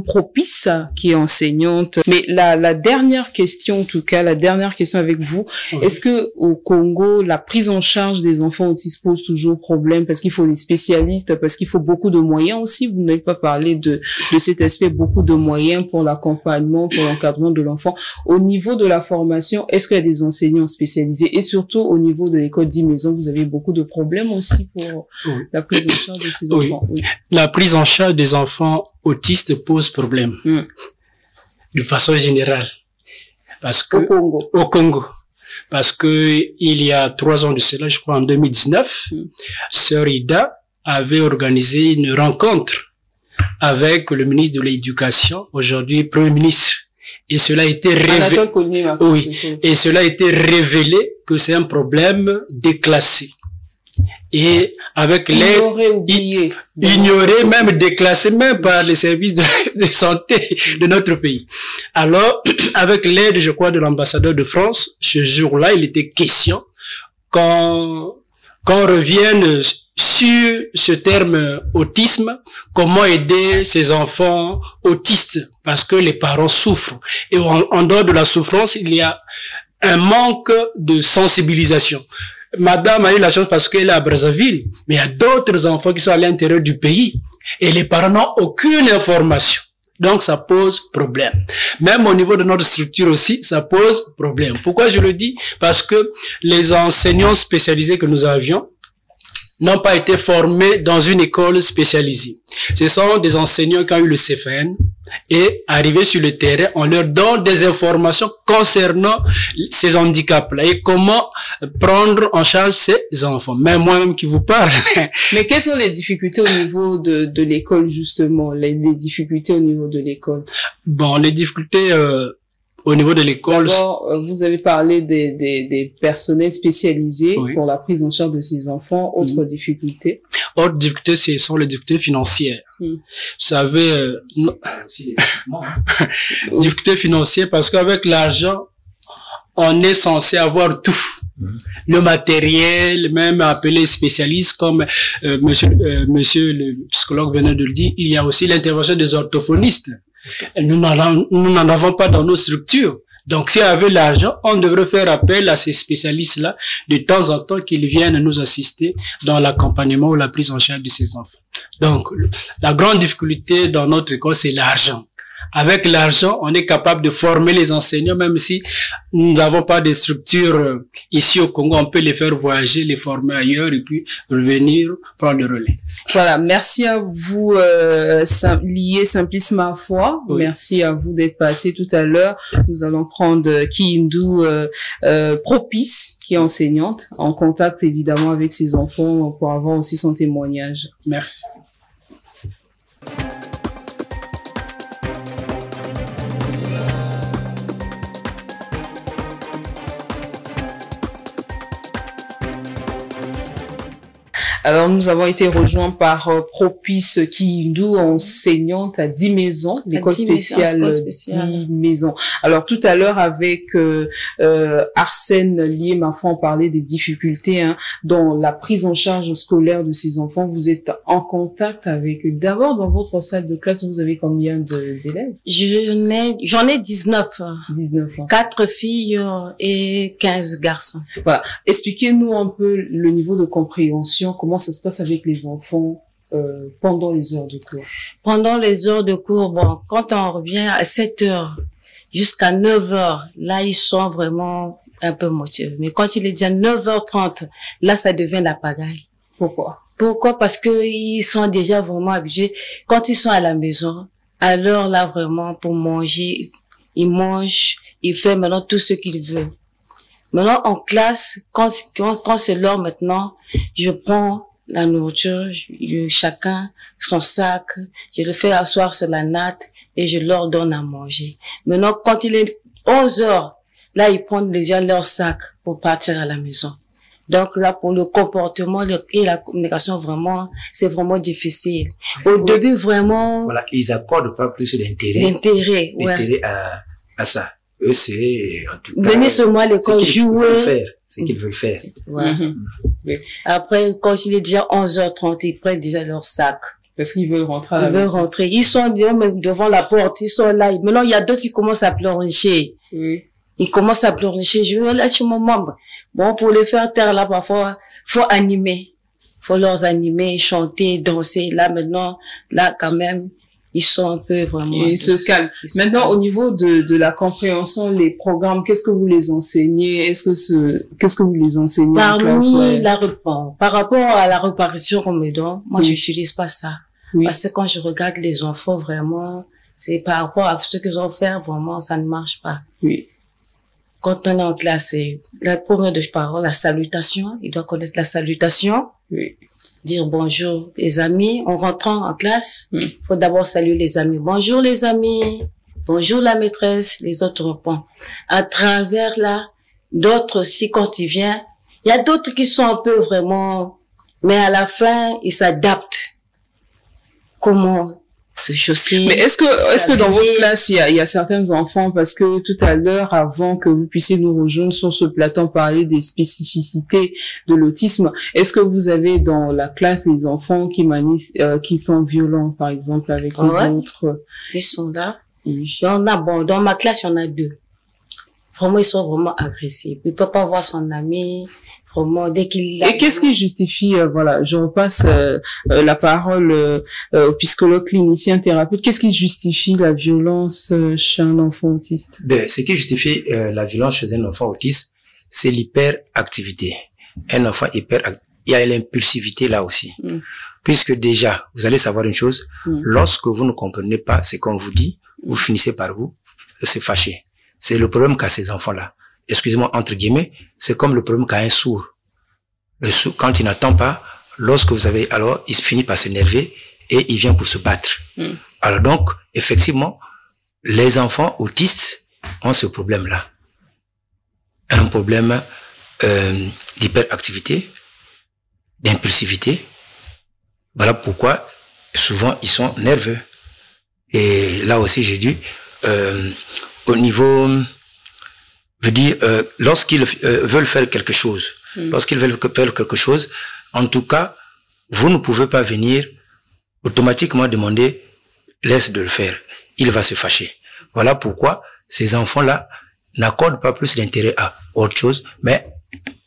[SPEAKER 1] Propice, qui est enseignante. Mais la dernière question, en tout cas, avec vous, est-ce que au Congo, la prise en charge des enfants autistes pose toujours problème parce qu'il faut des spécialistes, parce qu'il faut beaucoup de moyens aussi? Vous n'avez pas parlé de cet aspect, beaucoup de moyens pour l'accompagnement, pour l'encadrement de l'enfant. Au niveau de la formation, est-ce qu'il y a des enseignants spécialisés? Et surtout, au niveau de l'école 10 maisons, vous avez beaucoup de problèmes aussi pour la prise en charge de ces enfants. Oui.
[SPEAKER 7] La prise en charge des enfants autistes pose problème. De façon générale. Parce que, au Congo. parce que il y a 3 ans de cela, je crois en 2019, Sœur Ida avait organisé une rencontre avec le ministre de l'Éducation, aujourd'hui Premier ministre. Et cela a été révélé, et cela a été révélé que c'est un problème déclassé. Et avec l'aide, ignoré, même déclassé, même par les services de santé de notre pays. Alors, avec l'aide, je crois, de l'ambassadeur de France, ce jour-là, il était question qu'on revienne sur ce terme autisme, comment aider ces enfants autistes, parce que les parents souffrent. Et en dehors de la souffrance, il y a un manque de sensibilisation. Madame a eu la chance parce qu'elle est à Brazzaville, mais il y a d'autres enfants qui sont à l'intérieur du pays et les parents n'ont aucune information. Donc, ça pose problème. Même au niveau de notre structure aussi, ça pose problème. Pourquoi je le dis? Parce que les enseignants spécialisés que nous avions n'ont pas été formés dans une école spécialisée. Ce sont des enseignants qui ont eu le CFN et arrivés sur le terrain, on leur donne des informations concernant ces handicaps-là et comment prendre en charge ces enfants. Même moi-même qui vous parle.
[SPEAKER 1] Mais quelles sont les difficultés au niveau de l'école, justement, les difficultés au niveau de l'école?
[SPEAKER 7] Bon, les difficultés au niveau de l'école.
[SPEAKER 1] D'abord, vous avez parlé des personnels spécialisés pour la prise en charge de ces enfants. Autre difficulté?
[SPEAKER 7] Autre difficulté, ce sont les difficultés financières. Vous savez, difficultés financières parce qu'avec l'argent, on est censé avoir tout. Le matériel, même appelé spécialiste, comme monsieur le psychologue venait de le dire, il y a aussi l'intervention des orthophonistes. Nous n'en avons pas dans nos structures. Donc, s'il y avait l'argent, on devrait faire appel à ces spécialistes-là de temps en temps qu'ils viennent nous assister dans l'accompagnement ou la prise en charge de ces enfants. Donc, la grande difficulté dans notre école, c'est l'argent. Avec l'argent, on est capable de former les enseignants, même si nous n'avons pas de structures ici au Congo, on peut les faire voyager, les former ailleurs et puis revenir prendre le relais.
[SPEAKER 1] Voilà, merci à vous, lié Simplice Mafwa. Oui. Merci à vous d'être passé tout à l'heure. Nous allons prendre Kiyindou Propice, qui est enseignante, en contact évidemment avec ses enfants pour avoir aussi son témoignage.
[SPEAKER 7] Merci.
[SPEAKER 1] Alors, nous avons été rejoints par Propice Kiyindou, enseignante à 10 maisons, l'école spéciale 10 maisons. Alors, tout à l'heure, avec Arsène Lié Mafwa, on parlait des difficultés dans la prise en charge scolaire de ces enfants. Vous êtes en contact avec eux. D'abord, dans votre salle de classe, vous avez combien d'élèves?
[SPEAKER 11] J'en ai 19.
[SPEAKER 1] 19 ans.
[SPEAKER 11] 4 filles et 15 garçons.
[SPEAKER 1] Voilà. Expliquez-nous un peu le niveau de compréhension, comment ça se passe avec les enfants pendant les heures de cours?
[SPEAKER 11] Pendant les heures de cours, bon, quand on revient à 7 heures jusqu'à 9 heures, là, ils sont vraiment un peu motivés. Mais quand il est déjà 9h30, là, ça devient la pagaille.
[SPEAKER 1] Pourquoi?
[SPEAKER 11] Parce que ils sont déjà vraiment habitués. Quand ils sont à la maison, à l'heure là, vraiment, pour manger, ils mangent, ils font maintenant tout ce qu'ils veulent. Maintenant, en classe, quand c'est l'heure maintenant, je prends la nourriture, chacun son sac, je le fais asseoir sur la natte et je leur donne à manger. Maintenant, quand il est 11 heures, là, ils prennent déjà leur sac pour partir à la maison. Donc là, pour le comportement et la communication, vraiment, c'est vraiment difficile. Au début, vraiment...
[SPEAKER 2] Voilà, ils accordent pas plus d'intérêt.
[SPEAKER 11] D'intérêt, ouais.
[SPEAKER 2] D'intérêt à ça. Eux, c'est, en tout cas...
[SPEAKER 11] Venez sur moi à l'école, jouer.
[SPEAKER 2] C'est qu'ils veulent faire.
[SPEAKER 11] Ouais. Oui. Après, quand il est déjà 11h30, ils prennent déjà leur sac.
[SPEAKER 1] Parce qu'ils veulent rentrer à la maison.
[SPEAKER 11] Ils veulent rentrer. Ils sont devant la porte, ils sont là. Maintenant, il y a d'autres qui commencent à pleurnicher.
[SPEAKER 1] Oui.
[SPEAKER 11] Ils commencent à pleurnicher. Je vais là sur mon membre. Bon, pour les faire taire là, parfois, faut animer. Faut leur animer, chanter, danser. Là, maintenant, là, quand même, ils sont un peu vraiment...
[SPEAKER 1] Ils se calment. Maintenant, au niveau de la compréhension, les programmes, qu'est-ce que vous les enseignez? Qu'est-ce que vous les enseignez en classe?
[SPEAKER 11] Par rapport à la réparation qu'on me donne, moi, j'utilise pas ça. Oui. Parce que quand je regarde les enfants, vraiment, c'est par rapport à ce qu'ils ont fait, vraiment, ça ne marche pas.
[SPEAKER 1] Oui.
[SPEAKER 11] quand on est en classe, la première de parole, la salutation. Il doit connaître la salutation.
[SPEAKER 1] Oui.
[SPEAKER 11] Dire bonjour les amis. En rentrant en classe, faut d'abord saluer les amis. Bonjour les amis. Bonjour la maîtresse. Les autres répondent. À travers là, d'autres aussi quand il vient, il y a d'autres qui sont un peu vraiment, mais à la fin, ils s'adaptent. Comment se chausser.
[SPEAKER 1] Mais est-ce que dans votre classe, il y a certains enfants, parce que tout à l'heure, avant que vous puissiez nous rejoindre sur ce plateau, parler des spécificités de l'autisme, est-ce que vous avez dans la classe des enfants qui sont violents, par exemple, avec les autres?
[SPEAKER 11] Ils sont là. Il y en a, bon, dans ma classe, il y en a 2. Vraiment, ils sont vraiment agressifs. Il peut pas voir son ami. Vraiment, dès qu'il
[SPEAKER 1] Et qu'est-ce qui justifie, voilà, je repasse la parole au psychologue clinicien thérapeute. Qu'est-ce qui justifie la violence chez un enfant autiste?
[SPEAKER 2] Ce qui justifie la violence chez un enfant autiste, c'est l'hyperactivité. Un enfant il y a l'impulsivité là aussi. Puisque déjà, vous allez savoir une chose, lorsque vous ne comprenez pas ce qu'on vous dit, vous finissez par vous se fâcher. C'est le problème qu'a ces enfants-là. Excusez-moi, entre guillemets, c'est comme le problème qu'a un sourd. Le sourd, quand il n'entend pas, lorsque vous avez, alors, il finit par s'énerver et il vient pour se battre. Alors donc, effectivement, les enfants autistes ont ce problème-là. Un problème d'hyperactivité, d'impulsivité. Voilà pourquoi, souvent, ils sont nerveux. Et là aussi, j'ai dit, au niveau... veut dire, lorsqu'ils veulent faire quelque chose, en tout cas, vous ne pouvez pas venir automatiquement demander, laisse de le faire. Il va se fâcher. Voilà pourquoi ces enfants-là n'accordent pas plus d'intérêt à autre chose, mais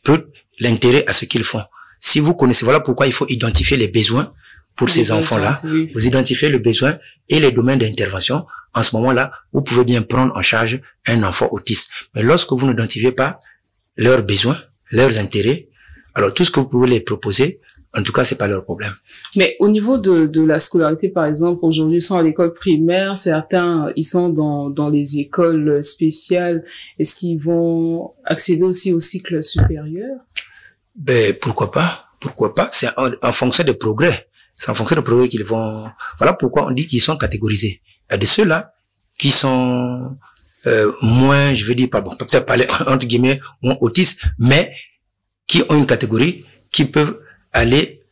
[SPEAKER 2] peu l'intérêt à ce qu'ils font. Si vous connaissez, voilà pourquoi il faut identifier les besoins pour ces enfants-là. Oui. Vous identifiez le besoin et les domaines d'intervention. En ce moment-là, vous pouvez bien prendre en charge un enfant autiste. Mais lorsque vous n'identifiez pas leurs besoins, leurs intérêts, alors tout ce que vous pouvez les proposer, en tout cas, c'est pas leur problème.
[SPEAKER 1] Mais au niveau de la scolarité, par exemple, aujourd'hui, ils sont à l'école primaire, certains, ils sont dans les écoles spéciales. Est-ce qu'ils vont accéder aussi au cycle supérieur?
[SPEAKER 2] Ben, pourquoi pas? Pourquoi pas? C'est en fonction des progrès. C'est en fonction des progrès qu'ils vont... Voilà pourquoi on dit qu'ils sont catégorisés. Il y a de ceux-là qui sont moins, je veux dire, peut-être parler entre guillemets, moins autistes, mais qui ont une catégorie qui peuvent aller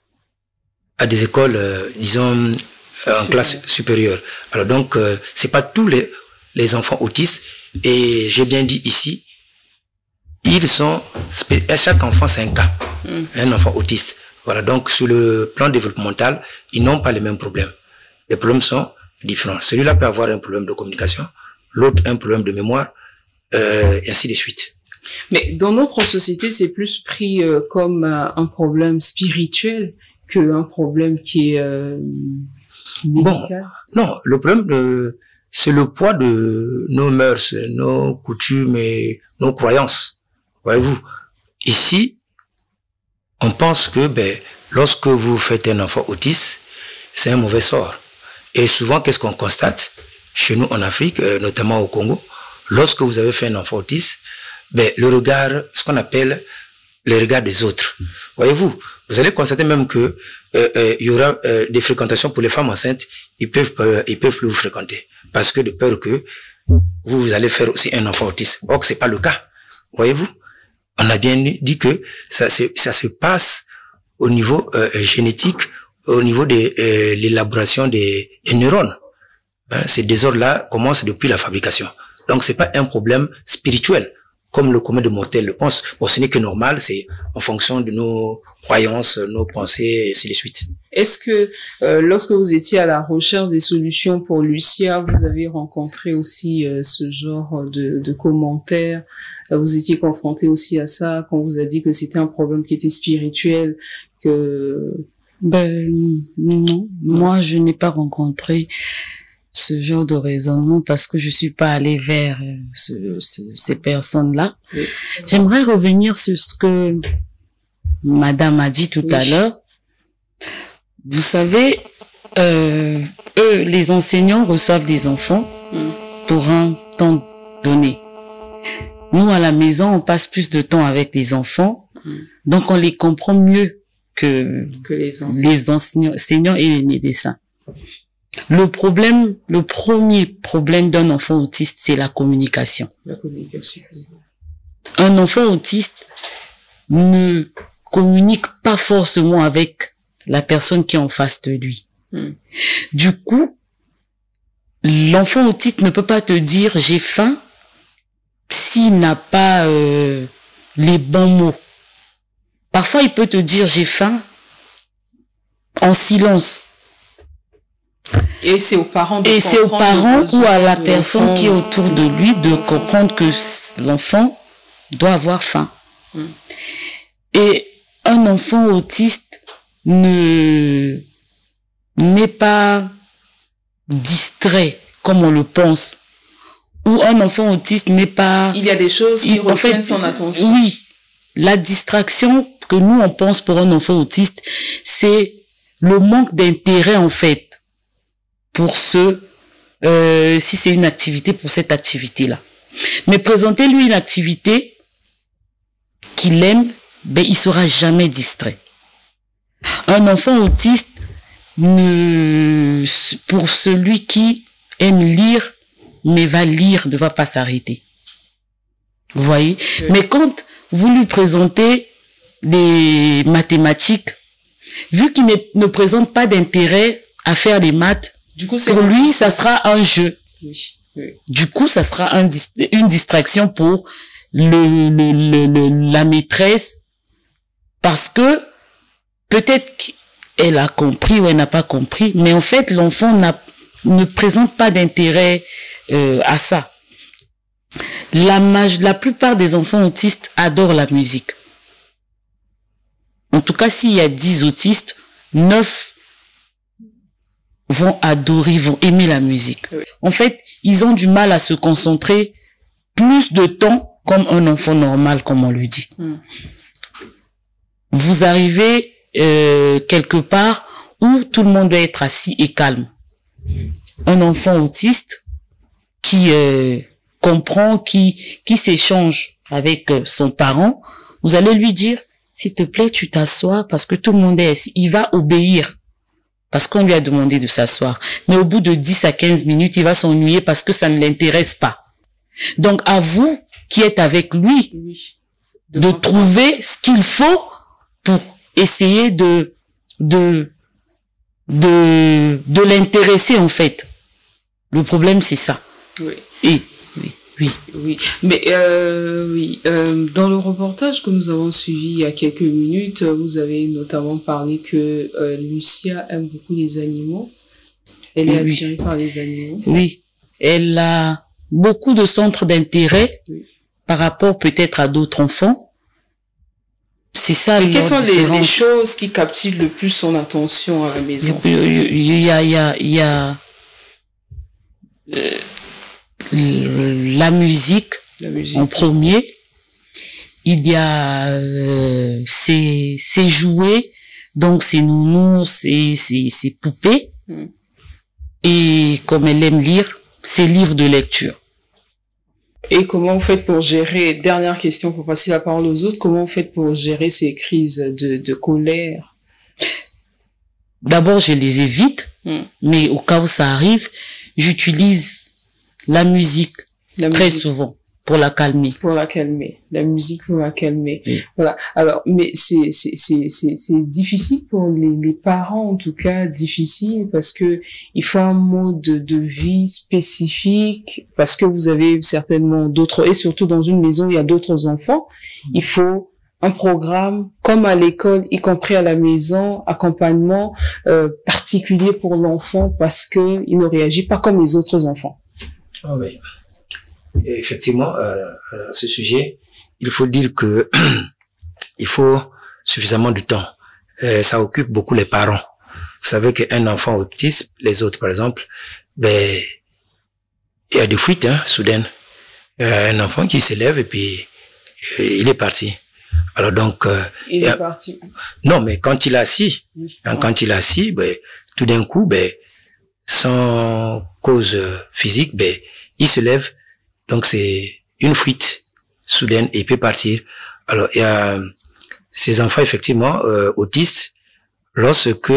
[SPEAKER 2] à des écoles, disons, en classe supérieure. Alors donc, c'est pas tous les enfants autistes, et j'ai bien dit ici, ils sont, chaque enfant c'est un cas, un enfant autiste. Voilà, donc sur le plan développemental, ils n'ont pas les mêmes problèmes. Les problèmes sont différents. Celui-là peut avoir un problème de communication, l'autre un problème de mémoire, et ainsi de suite.
[SPEAKER 1] Mais dans notre société, c'est plus pris comme un problème spirituel qu'un problème qui est médical.
[SPEAKER 2] Bon, non, le problème c'est le poids de nos mœurs, nos coutumes et nos croyances. Voyez-vous, ici, on pense que lorsque vous faites un enfant autiste, c'est un mauvais sort. Et souvent, qu'est-ce qu'on constate chez nous en Afrique, notamment au Congo, lorsque vous avez fait un enfant autiste, le regard, ce qu'on appelle le regard des autres. Voyez-vous, vous allez constater même que il y aura des fréquentations pour les femmes enceintes, ils peuvent plus vous fréquenter parce que de peur que vous allez faire aussi un enfant autiste. Or que c'est pas le cas. Voyez-vous, on a bien dit que ça se passe au niveau génétique, au niveau de l'élaboration des neurones. Ces désordres-là commencent depuis la fabrication. Donc c'est pas un problème spirituel, comme le commun des mortels le pense. Bon, ce n'est que normal, c'est en fonction de nos croyances, nos pensées, et ainsi de suite.
[SPEAKER 1] Est-ce que lorsque vous étiez à la recherche des solutions pour Lucia, vous avez rencontré aussi ce genre de commentaires? Vous étiez confronté aussi à ça quand on vous a dit que c'était un problème qui était spirituel, que...
[SPEAKER 6] Non, moi je n'ai pas rencontré ce genre de raisonnement parce que je suis pas allée vers ces personnes-là. Oui. J'aimerais revenir sur ce que Madame a dit tout à l'heure. Vous savez, eux, les enseignants reçoivent des enfants pour un temps donné. Nous, à la maison, on passe plus de temps avec les enfants, donc on les comprend mieux que les enseignants et les médecins. Le premier problème d'un enfant autiste, c'est la communication.
[SPEAKER 1] La communication.
[SPEAKER 6] Un enfant autiste ne communique pas forcément avec la personne qui est en face de lui. Du coup, l'enfant autiste ne peut pas te dire j'ai faim s'il n'a pas les bons mots. Parfois, il peut te dire j'ai faim en silence.
[SPEAKER 1] Et c'est aux parents
[SPEAKER 6] ou à la personne qui est autour de lui de comprendre que l'enfant doit avoir faim. Et un enfant autiste n'est pas distrait comme on le pense. Ou un enfant autiste n'est pas...
[SPEAKER 1] Il y a des choses qui retiennent son attention.
[SPEAKER 6] Oui. La distraction que nous, on pense pour un enfant autiste, c'est le manque d'intérêt, en fait, pour si c'est une activité, pour cette activité-là. Mais présentez-lui une activité qu'il aime, ben, il sera jamais distrait. Un enfant autiste, pour celui qui aime lire, mais va lire, ne va pas s'arrêter. Vous voyez? Mais quand vous lui présentez des mathématiques, vu qu'il ne présente pas d'intérêt à faire les maths, du coup, pour lui, ça sera un jeu. Du coup, ça sera une distraction pour la maîtresse, parce que peut-être qu'elle a compris ou elle n'a pas compris, mais en fait, l'enfant ne présente pas d'intérêt à ça. La plupart des enfants autistes adorent la musique. En tout cas, s'il y a 10 autistes, 9 vont adorer, vont aimer la musique. En fait, ils ont du mal à se concentrer plus de temps comme un enfant normal, comme on lui dit. Vous arrivez quelque part où tout le monde doit être assis et calme. Un enfant autiste qui comprend, qui s'échange avec son parent, vous allez lui dire, s'il te plaît, tu t'assois parce que tout le monde est assis. Il va obéir parce qu'on lui a demandé de s'asseoir. Mais au bout de 10 à 15 minutes, il va s'ennuyer parce que ça ne l'intéresse pas. Donc, à vous qui êtes avec lui, de trouver ce qu'il faut pour essayer de l'intéresser, en fait. Le problème, c'est ça.
[SPEAKER 1] Oui. Mais dans le reportage que nous avons suivi il y a quelques minutes, vous avez notamment parlé que Lucia aime beaucoup les animaux. Elle est attirée par les animaux.
[SPEAKER 6] Oui, elle a beaucoup de centres d'intérêt par rapport peut-être à d'autres enfants. C'est ça.
[SPEAKER 1] Et quelles sont les choses qui captivent le plus son attention à la maison?
[SPEAKER 6] Il y a la musique en premier. Il y a ses jouets, donc ses nounous, ses poupées. Et comme elle aime lire, ses livres de lecture.
[SPEAKER 1] Et comment vous faites pour gérer, dernière question pour passer la parole aux autres, comment vous faites pour gérer ces crises de colère?
[SPEAKER 6] D'abord, je les évite, mais au cas où ça arrive, j'utilise la musique très souvent pour la calmer.
[SPEAKER 1] Pour la calmer. La musique pour la calmer. Voilà. Alors, mais c'est difficile pour les parents, en tout cas, difficile parce que il faut un mode de vie spécifique parce que vous avez certainement d'autres, et surtout dans une maison, il y a d'autres enfants. Il faut un programme comme à l'école, y compris à la maison, accompagnement particulier pour l'enfant parce que il ne réagit pas comme les autres enfants.
[SPEAKER 2] Ah oui. Et effectivement, à ce sujet, il faut dire que il faut suffisamment de temps. Ça occupe beaucoup les parents. Vous savez qu'un enfant autiste, les autres par exemple, il y a des fuites soudaines. Un enfant qui s'élève et puis il est parti. Alors donc
[SPEAKER 1] il est parti.
[SPEAKER 2] Non, mais quand il est assis, quand il est assis, tout d'un coup, sans cause physique, il se lève. Donc c'est une fuite soudaine et il peut partir. Alors, il y a ces enfants, effectivement, autistes, lorsque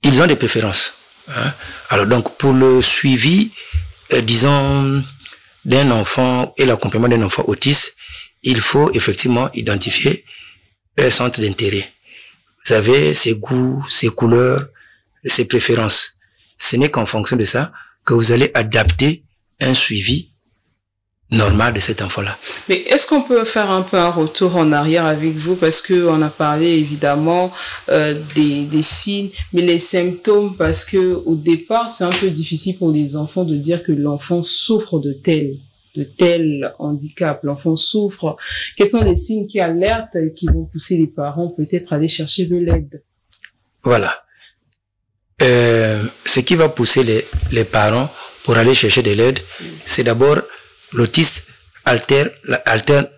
[SPEAKER 2] ils ont des préférences. Hein. Alors, donc, pour le suivi, disons, d'un enfant et l'accompagnement d'un enfant autiste, il faut effectivement identifier un centre d'intérêt. Vous avez ses goûts, ses couleurs, ses préférences. Ce n'est qu'en fonction de ça que vous allez adapter un suivi normal de cet enfant-là.
[SPEAKER 1] Mais est-ce qu'on peut faire un peu un retour en arrière avec vous, parce que on a parlé évidemment des signes, mais les symptômes, parce que au départ c'est un peu difficile pour les enfants de dire que l'enfant souffre de tel handicap, l'enfant souffre. Quels sont les signes qui alertent et qui vont pousser les parents peut-être à aller chercher de l'aide?
[SPEAKER 2] Voilà. Ce qui va pousser les parents pour aller chercher de l'aide, c'est d'abord l'autisme altère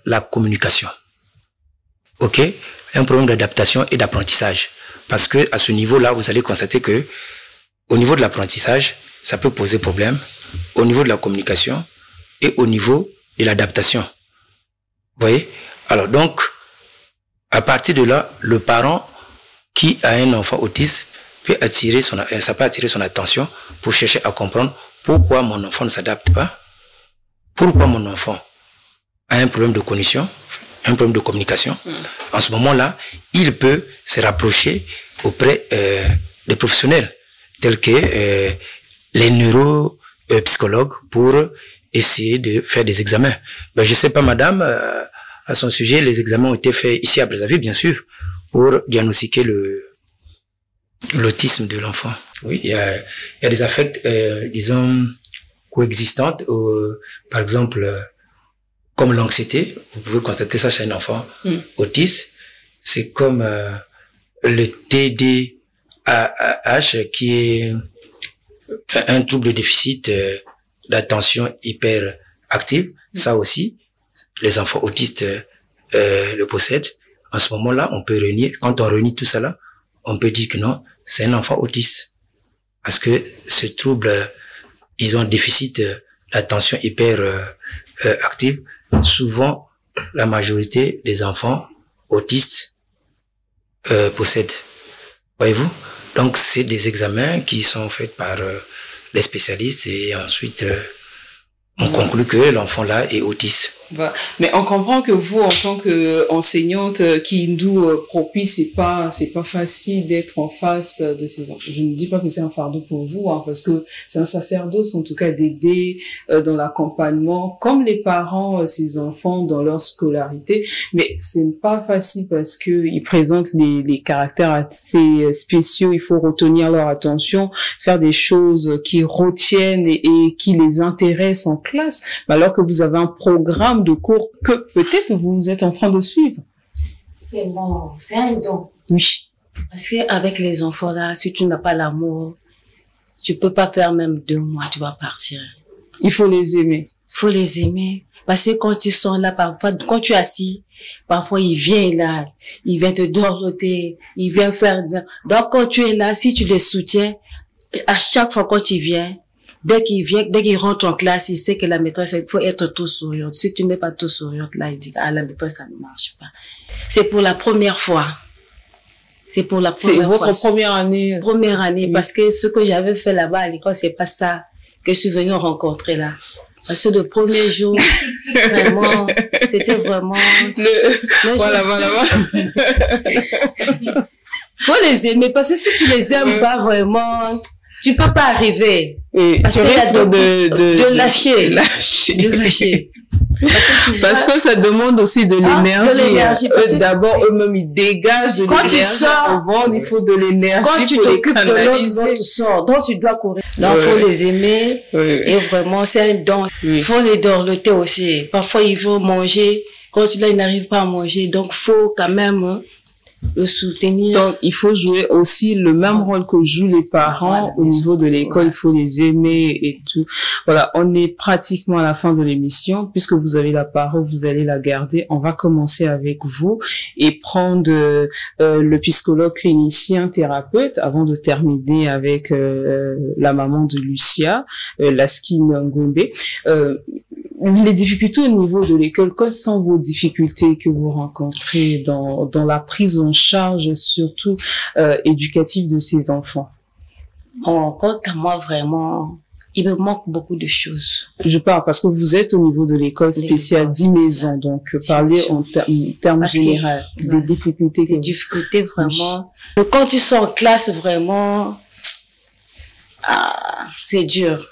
[SPEAKER 2] la communication. Ok? Un problème d'adaptation et d'apprentissage. Parce que à ce niveau-là, vous allez constater que au niveau de l'apprentissage, ça peut poser problème. Au niveau de la communication et au niveau de l'adaptation. Vous voyez? Alors donc, à partir de là, le parent qui a un enfant autiste peut attirer son attention pour chercher à comprendre pourquoi mon enfant ne s'adapte pas, pourquoi mon enfant a un problème de cognition, un problème de communication. En ce moment-là, il peut se rapprocher auprès des professionnels tels que les neuropsychologues pour essayer de faire des examens. Ben, je sais pas, madame, à son sujet, les examens ont été faits ici à Brazzaville, bien sûr, pour diagnostiquer l'autisme de l'enfant. Oui, il y a des affects, disons, coexistantes, par exemple, comme l'anxiété. Vous pouvez constater ça chez un enfant autiste. C'est comme le TDAH, qui est un trouble de déficit d'attention hyperactive. Ça aussi, les enfants autistes le possèdent. En ce moment-là, on peut réunir, quand on réunit tout ça là, on peut dire que non, c'est un enfant autiste. Parce que ce trouble, disons, déficit d'attention hyperactive, souvent, la majorité des enfants autistes possèdent. Voyez-vous? Donc, c'est des examens qui sont faits par les spécialistes et ensuite, on conclut que l'enfant-là est autiste.
[SPEAKER 1] Mais on comprend que vous, en tant qu'enseignante qui nous propice, c'est pas facile d'être en face de ces enfants. Je ne dis pas que c'est un fardeau pour vous, hein, parce que c'est un sacerdoce, en tout cas, d'aider dans l'accompagnement, comme les parents, ces enfants dans leur scolarité. Mais c'est pas facile parce que ils présentent les caractères assez spéciaux. Il faut retenir leur attention, faire des choses qui retiennent et qui les intéressent en classe, alors que vous avez un programme de cours que peut-être vous êtes en train de suivre.
[SPEAKER 11] C'est bon, c'est un don.
[SPEAKER 1] Oui.
[SPEAKER 11] Parce qu'avec les enfants là, si tu n'as pas l'amour, tu peux pas faire même 2 mois, tu vas partir.
[SPEAKER 1] Il faut les aimer.
[SPEAKER 11] Il faut les aimer. Parce que quand ils sont là, parfois, quand tu es assis, parfois il vient là, il vient te dorloter, il vient faire... Donc quand tu es là, si tu les soutiens, à chaque fois quand il vient, dès qu'il rentre en classe, il sait que la maîtresse, il faut être tout souriante. Si tu n'es pas tout souriante, là, il dit, ah, la maîtresse, ça ne marche pas. C'est pour la première fois. C'est pour la première fois.
[SPEAKER 1] C'est votre première année.
[SPEAKER 11] Première année, parce que ce que j'avais fait là-bas à l'école, c'est pas ça que je suis venue rencontrer là. Parce que le premier jour, vraiment, c'était vraiment...
[SPEAKER 1] Voilà.
[SPEAKER 11] Faut les aimer, parce que si tu les aimes pas vraiment... Tu peux pas arriver.
[SPEAKER 1] Parce
[SPEAKER 11] tu risques de lâcher.
[SPEAKER 1] Parce que ça demande aussi de l'énergie. D'abord, eux-mêmes, ils dégagent de l'énergie. Avant, il faut de l'énergie.
[SPEAKER 11] Quand tu t'occupes de l'autre, tu sors. Donc, tu dois courir. Donc, il faut les aimer. Et vraiment, c'est un don. Il faut les dorloter aussi. Parfois, il faut manger. Quand ils n'arrivent pas à manger. Donc, faut quand même... le soutenir.
[SPEAKER 1] Donc, il faut jouer aussi le même rôle que jouent les parents au niveau de l'école. Il faut les aimer et tout. Voilà, on est pratiquement à la fin de l'émission. Puisque vous avez la parole, vous allez la garder. On va commencer avec vous et prendre le psychologue clinicien thérapeute avant de terminer avec la maman de Lucia, Lasky Ngombe. les difficultés au niveau de l'école, quelles sont vos difficultés que vous rencontrez dans la prise en charge, surtout éducative de ces enfants?
[SPEAKER 11] Quant à moi, vraiment, il me manque beaucoup de choses.
[SPEAKER 1] Je parle parce que vous êtes au niveau de l'école spéciale 10 maisons, donc parlez en termes généraux des difficultés.
[SPEAKER 11] Des difficultés, vraiment. Quand ils sont en classe, vraiment, c'est dur.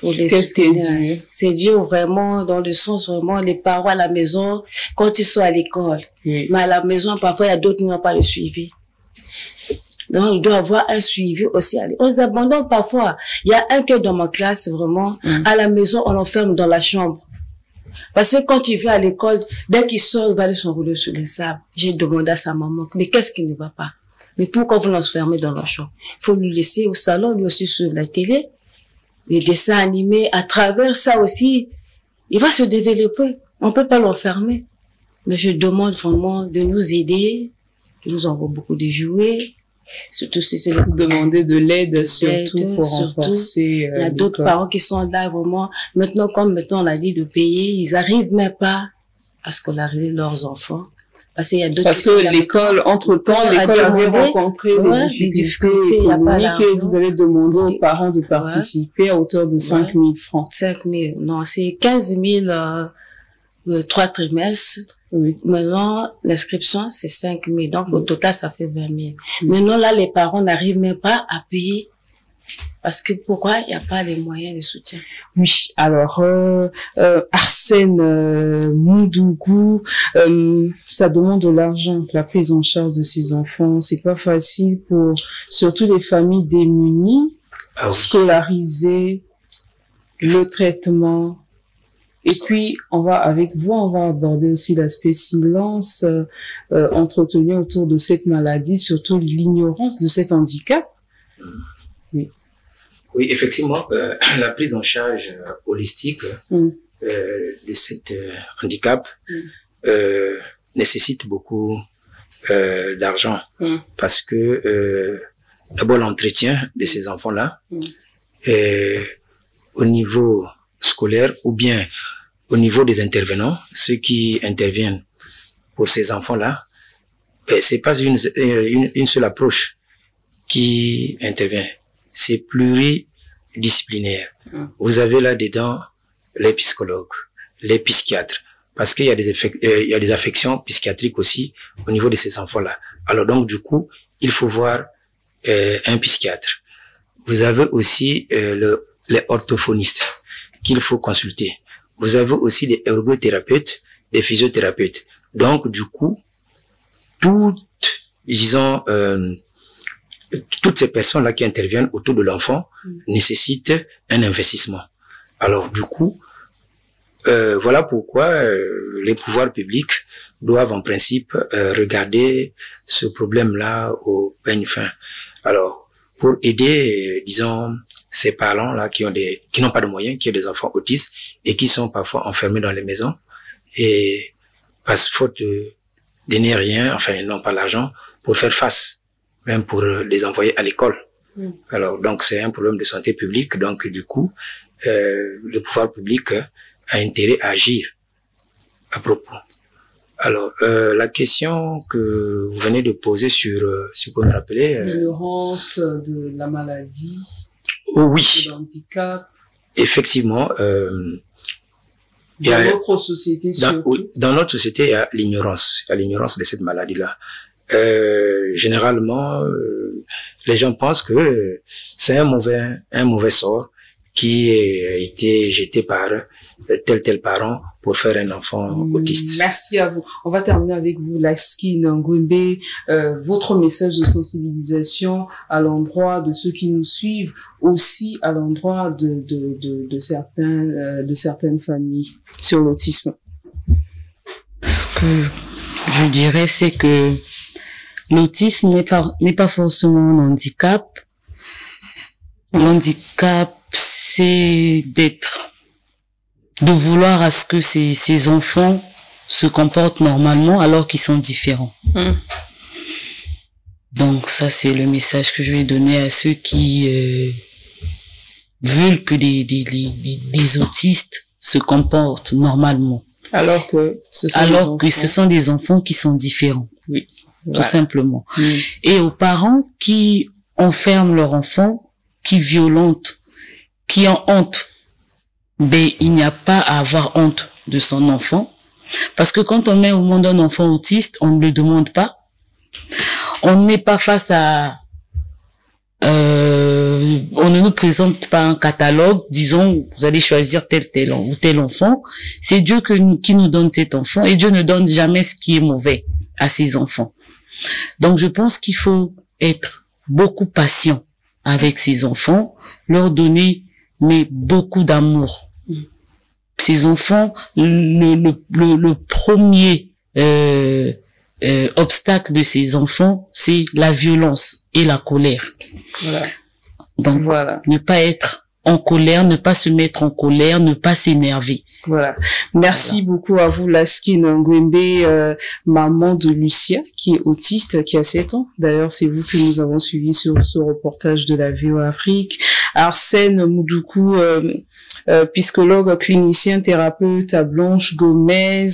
[SPEAKER 1] Qu'est-ce qui est dur?
[SPEAKER 11] C'est dur vraiment dans le sens vraiment les parents à la maison quand ils sont à l'école. Oui. Mais à la maison parfois il y a d'autres qui n'ont pas le suivi. Donc il doit avoir un suivi aussi. On les abandonne parfois. Il y a un qui dans ma classe vraiment à la maison on l'enferme dans la chambre. Parce que quand il vient à l'école dès qu'il sort il va aller s'enrouler sur les sables. J'ai demandé à sa maman mais qu'est-ce qui ne va pas? Mais pourquoi vous l'enfermez dans la chambre? Il faut lui laisser au salon lui aussi sur la télé. Les dessins animés, à travers ça aussi, il va se développer. On peut pas l'enfermer. Mais je demande vraiment de nous aider, de nous envoyer beaucoup de jouets. Surtout si c'est
[SPEAKER 1] demander de l'aide, surtout pour renforcer.
[SPEAKER 11] Il y a d'autres parents qui sont là vraiment. Maintenant, comme maintenant on a dit de payer, ils arrivent même pas à scolariser leurs enfants. Parce
[SPEAKER 1] que l'école, entre-temps, l'école avait rencontré des difficultés économiques et vous avez demandé aux parents de participer à hauteur de 5 000 francs.
[SPEAKER 11] 5 000, non, c'est 15 000, 3 trimestres. Oui. Maintenant, l'inscription, c'est 5 000. Donc, au total, ça fait 20 000. Maintenant, là, les parents n'arrivent même pas à payer. Parce que pourquoi il n'y a pas les moyens de soutien?
[SPEAKER 1] Oui, alors Arsène Moudougou, ça demande de l'argent, la prise en charge de ces enfants. C'est pas facile pour surtout les familles démunies, scolariser, le traitement. Et puis on va aborder aussi l'aspect silence entretenu autour de cette maladie, surtout l'ignorance de cet handicap.
[SPEAKER 2] Oui. Oui, effectivement, la prise en charge holistique de cet handicap nécessite beaucoup d'argent parce que d'abord l'entretien de ces enfants-là au niveau scolaire ou bien au niveau des intervenants, ceux qui interviennent pour ces enfants-là, c'est pas une seule approche qui intervient. C'est pluridisciplinaire. Vous avez là-dedans les psychologues, les psychiatres, parce qu'il y a des affections psychiatriques aussi au niveau de ces enfants-là. Alors donc du coup, il faut voir un psychiatre. Vous avez aussi les orthophonistes qu'il faut consulter. Vous avez aussi des ergothérapeutes, des physiothérapeutes. Donc du coup, toutes ces personnes-là qui interviennent autour de l'enfant nécessitent un investissement. Alors du coup, voilà pourquoi les pouvoirs publics doivent en principe regarder ce problème-là au peigne fin. Alors pour aider, ces parents-là qui n'ont pas de moyens, qui ont des enfants autistes et qui sont parfois enfermés dans les maisons et faute de n'aient rien, enfin n'ont pas l'argent pour faire face, même pour les envoyer à l'école. Alors donc c'est un problème de santé publique, donc du coup le pouvoir public a intérêt à agir à propos. Alors la question que vous venez de poser sur ce qu'on appelait
[SPEAKER 1] l'ignorance de la maladie,
[SPEAKER 2] oui,
[SPEAKER 1] de l'handicap.
[SPEAKER 2] Effectivement,
[SPEAKER 1] dans notre société
[SPEAKER 2] dans notre société il y a l'ignorance de cette maladie-là. Généralement, les gens pensent que c'est un mauvais sort qui a été jeté par tel parent pour faire un enfant autiste.
[SPEAKER 1] Merci à vous. On va terminer avec vous, Lasky Ngwembe, votre message de sensibilisation à l'endroit de ceux qui nous suivent, aussi à l'endroit de certaines familles sur l'autisme.
[SPEAKER 6] Ce que je dirais, c'est que l'autisme n'est pas forcément un handicap. L'handicap, c'est de vouloir à ce que ces enfants se comportent normalement alors qu'ils sont différents. Donc ça, c'est le message que je vais donner à ceux qui veulent que les autistes se comportent normalement.
[SPEAKER 1] Alors que ce
[SPEAKER 6] sont des enfants qui sont différents.
[SPEAKER 1] Oui.
[SPEAKER 6] Tout simplement. Et aux parents qui enferment leur enfant, qui violentent, qui ont honte, ben, il n'y a pas à avoir honte de son enfant. Parce que quand on met au monde un enfant autiste, on ne le demande pas. On n'est pas face à... on ne nous présente pas un catalogue, disons, vous allez choisir tel ou tel enfant. C'est Dieu qui nous donne cet enfant, et Dieu ne donne jamais ce qui est mauvais à ses enfants. Donc je pense qu'il faut être beaucoup patient avec ses enfants, leur donner beaucoup d'amour. Ces enfants, le premier obstacle de ces enfants, c'est la violence et la colère.
[SPEAKER 1] Voilà.
[SPEAKER 6] Donc, ne pas être en colère, ne pas se mettre en colère, ne pas s'énerver.
[SPEAKER 1] Voilà. Merci beaucoup à vous, Laskin Ngwembe, maman de Lucia, qui est autiste, qui a 7 ans. D'ailleurs, c'est vous que nous avons suivi sur ce reportage de la VOA Afrique. Arsène Moudoukou, psychologue, clinicien, thérapeute à Blanche Gomez,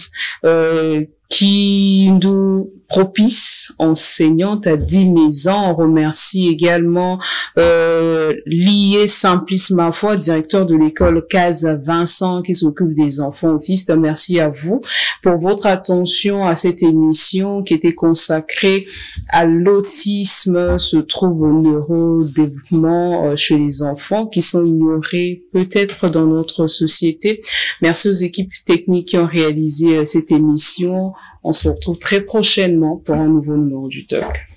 [SPEAKER 1] qui nous propice, enseignante à 10 ans. On remercie également Lié Simplice Mafoy, directeur de l'école Casa Vincent, qui s'occupe des enfants autistes. Merci à vous pour votre attention à cette émission qui était consacrée à l'autisme, ce trouble neurodéveloppement chez les enfants qui sont ignorés peut-être dans notre société. Merci aux équipes techniques qui ont réalisé cette émission. On se retrouve très prochainement pour un nouveau numéro du Talk.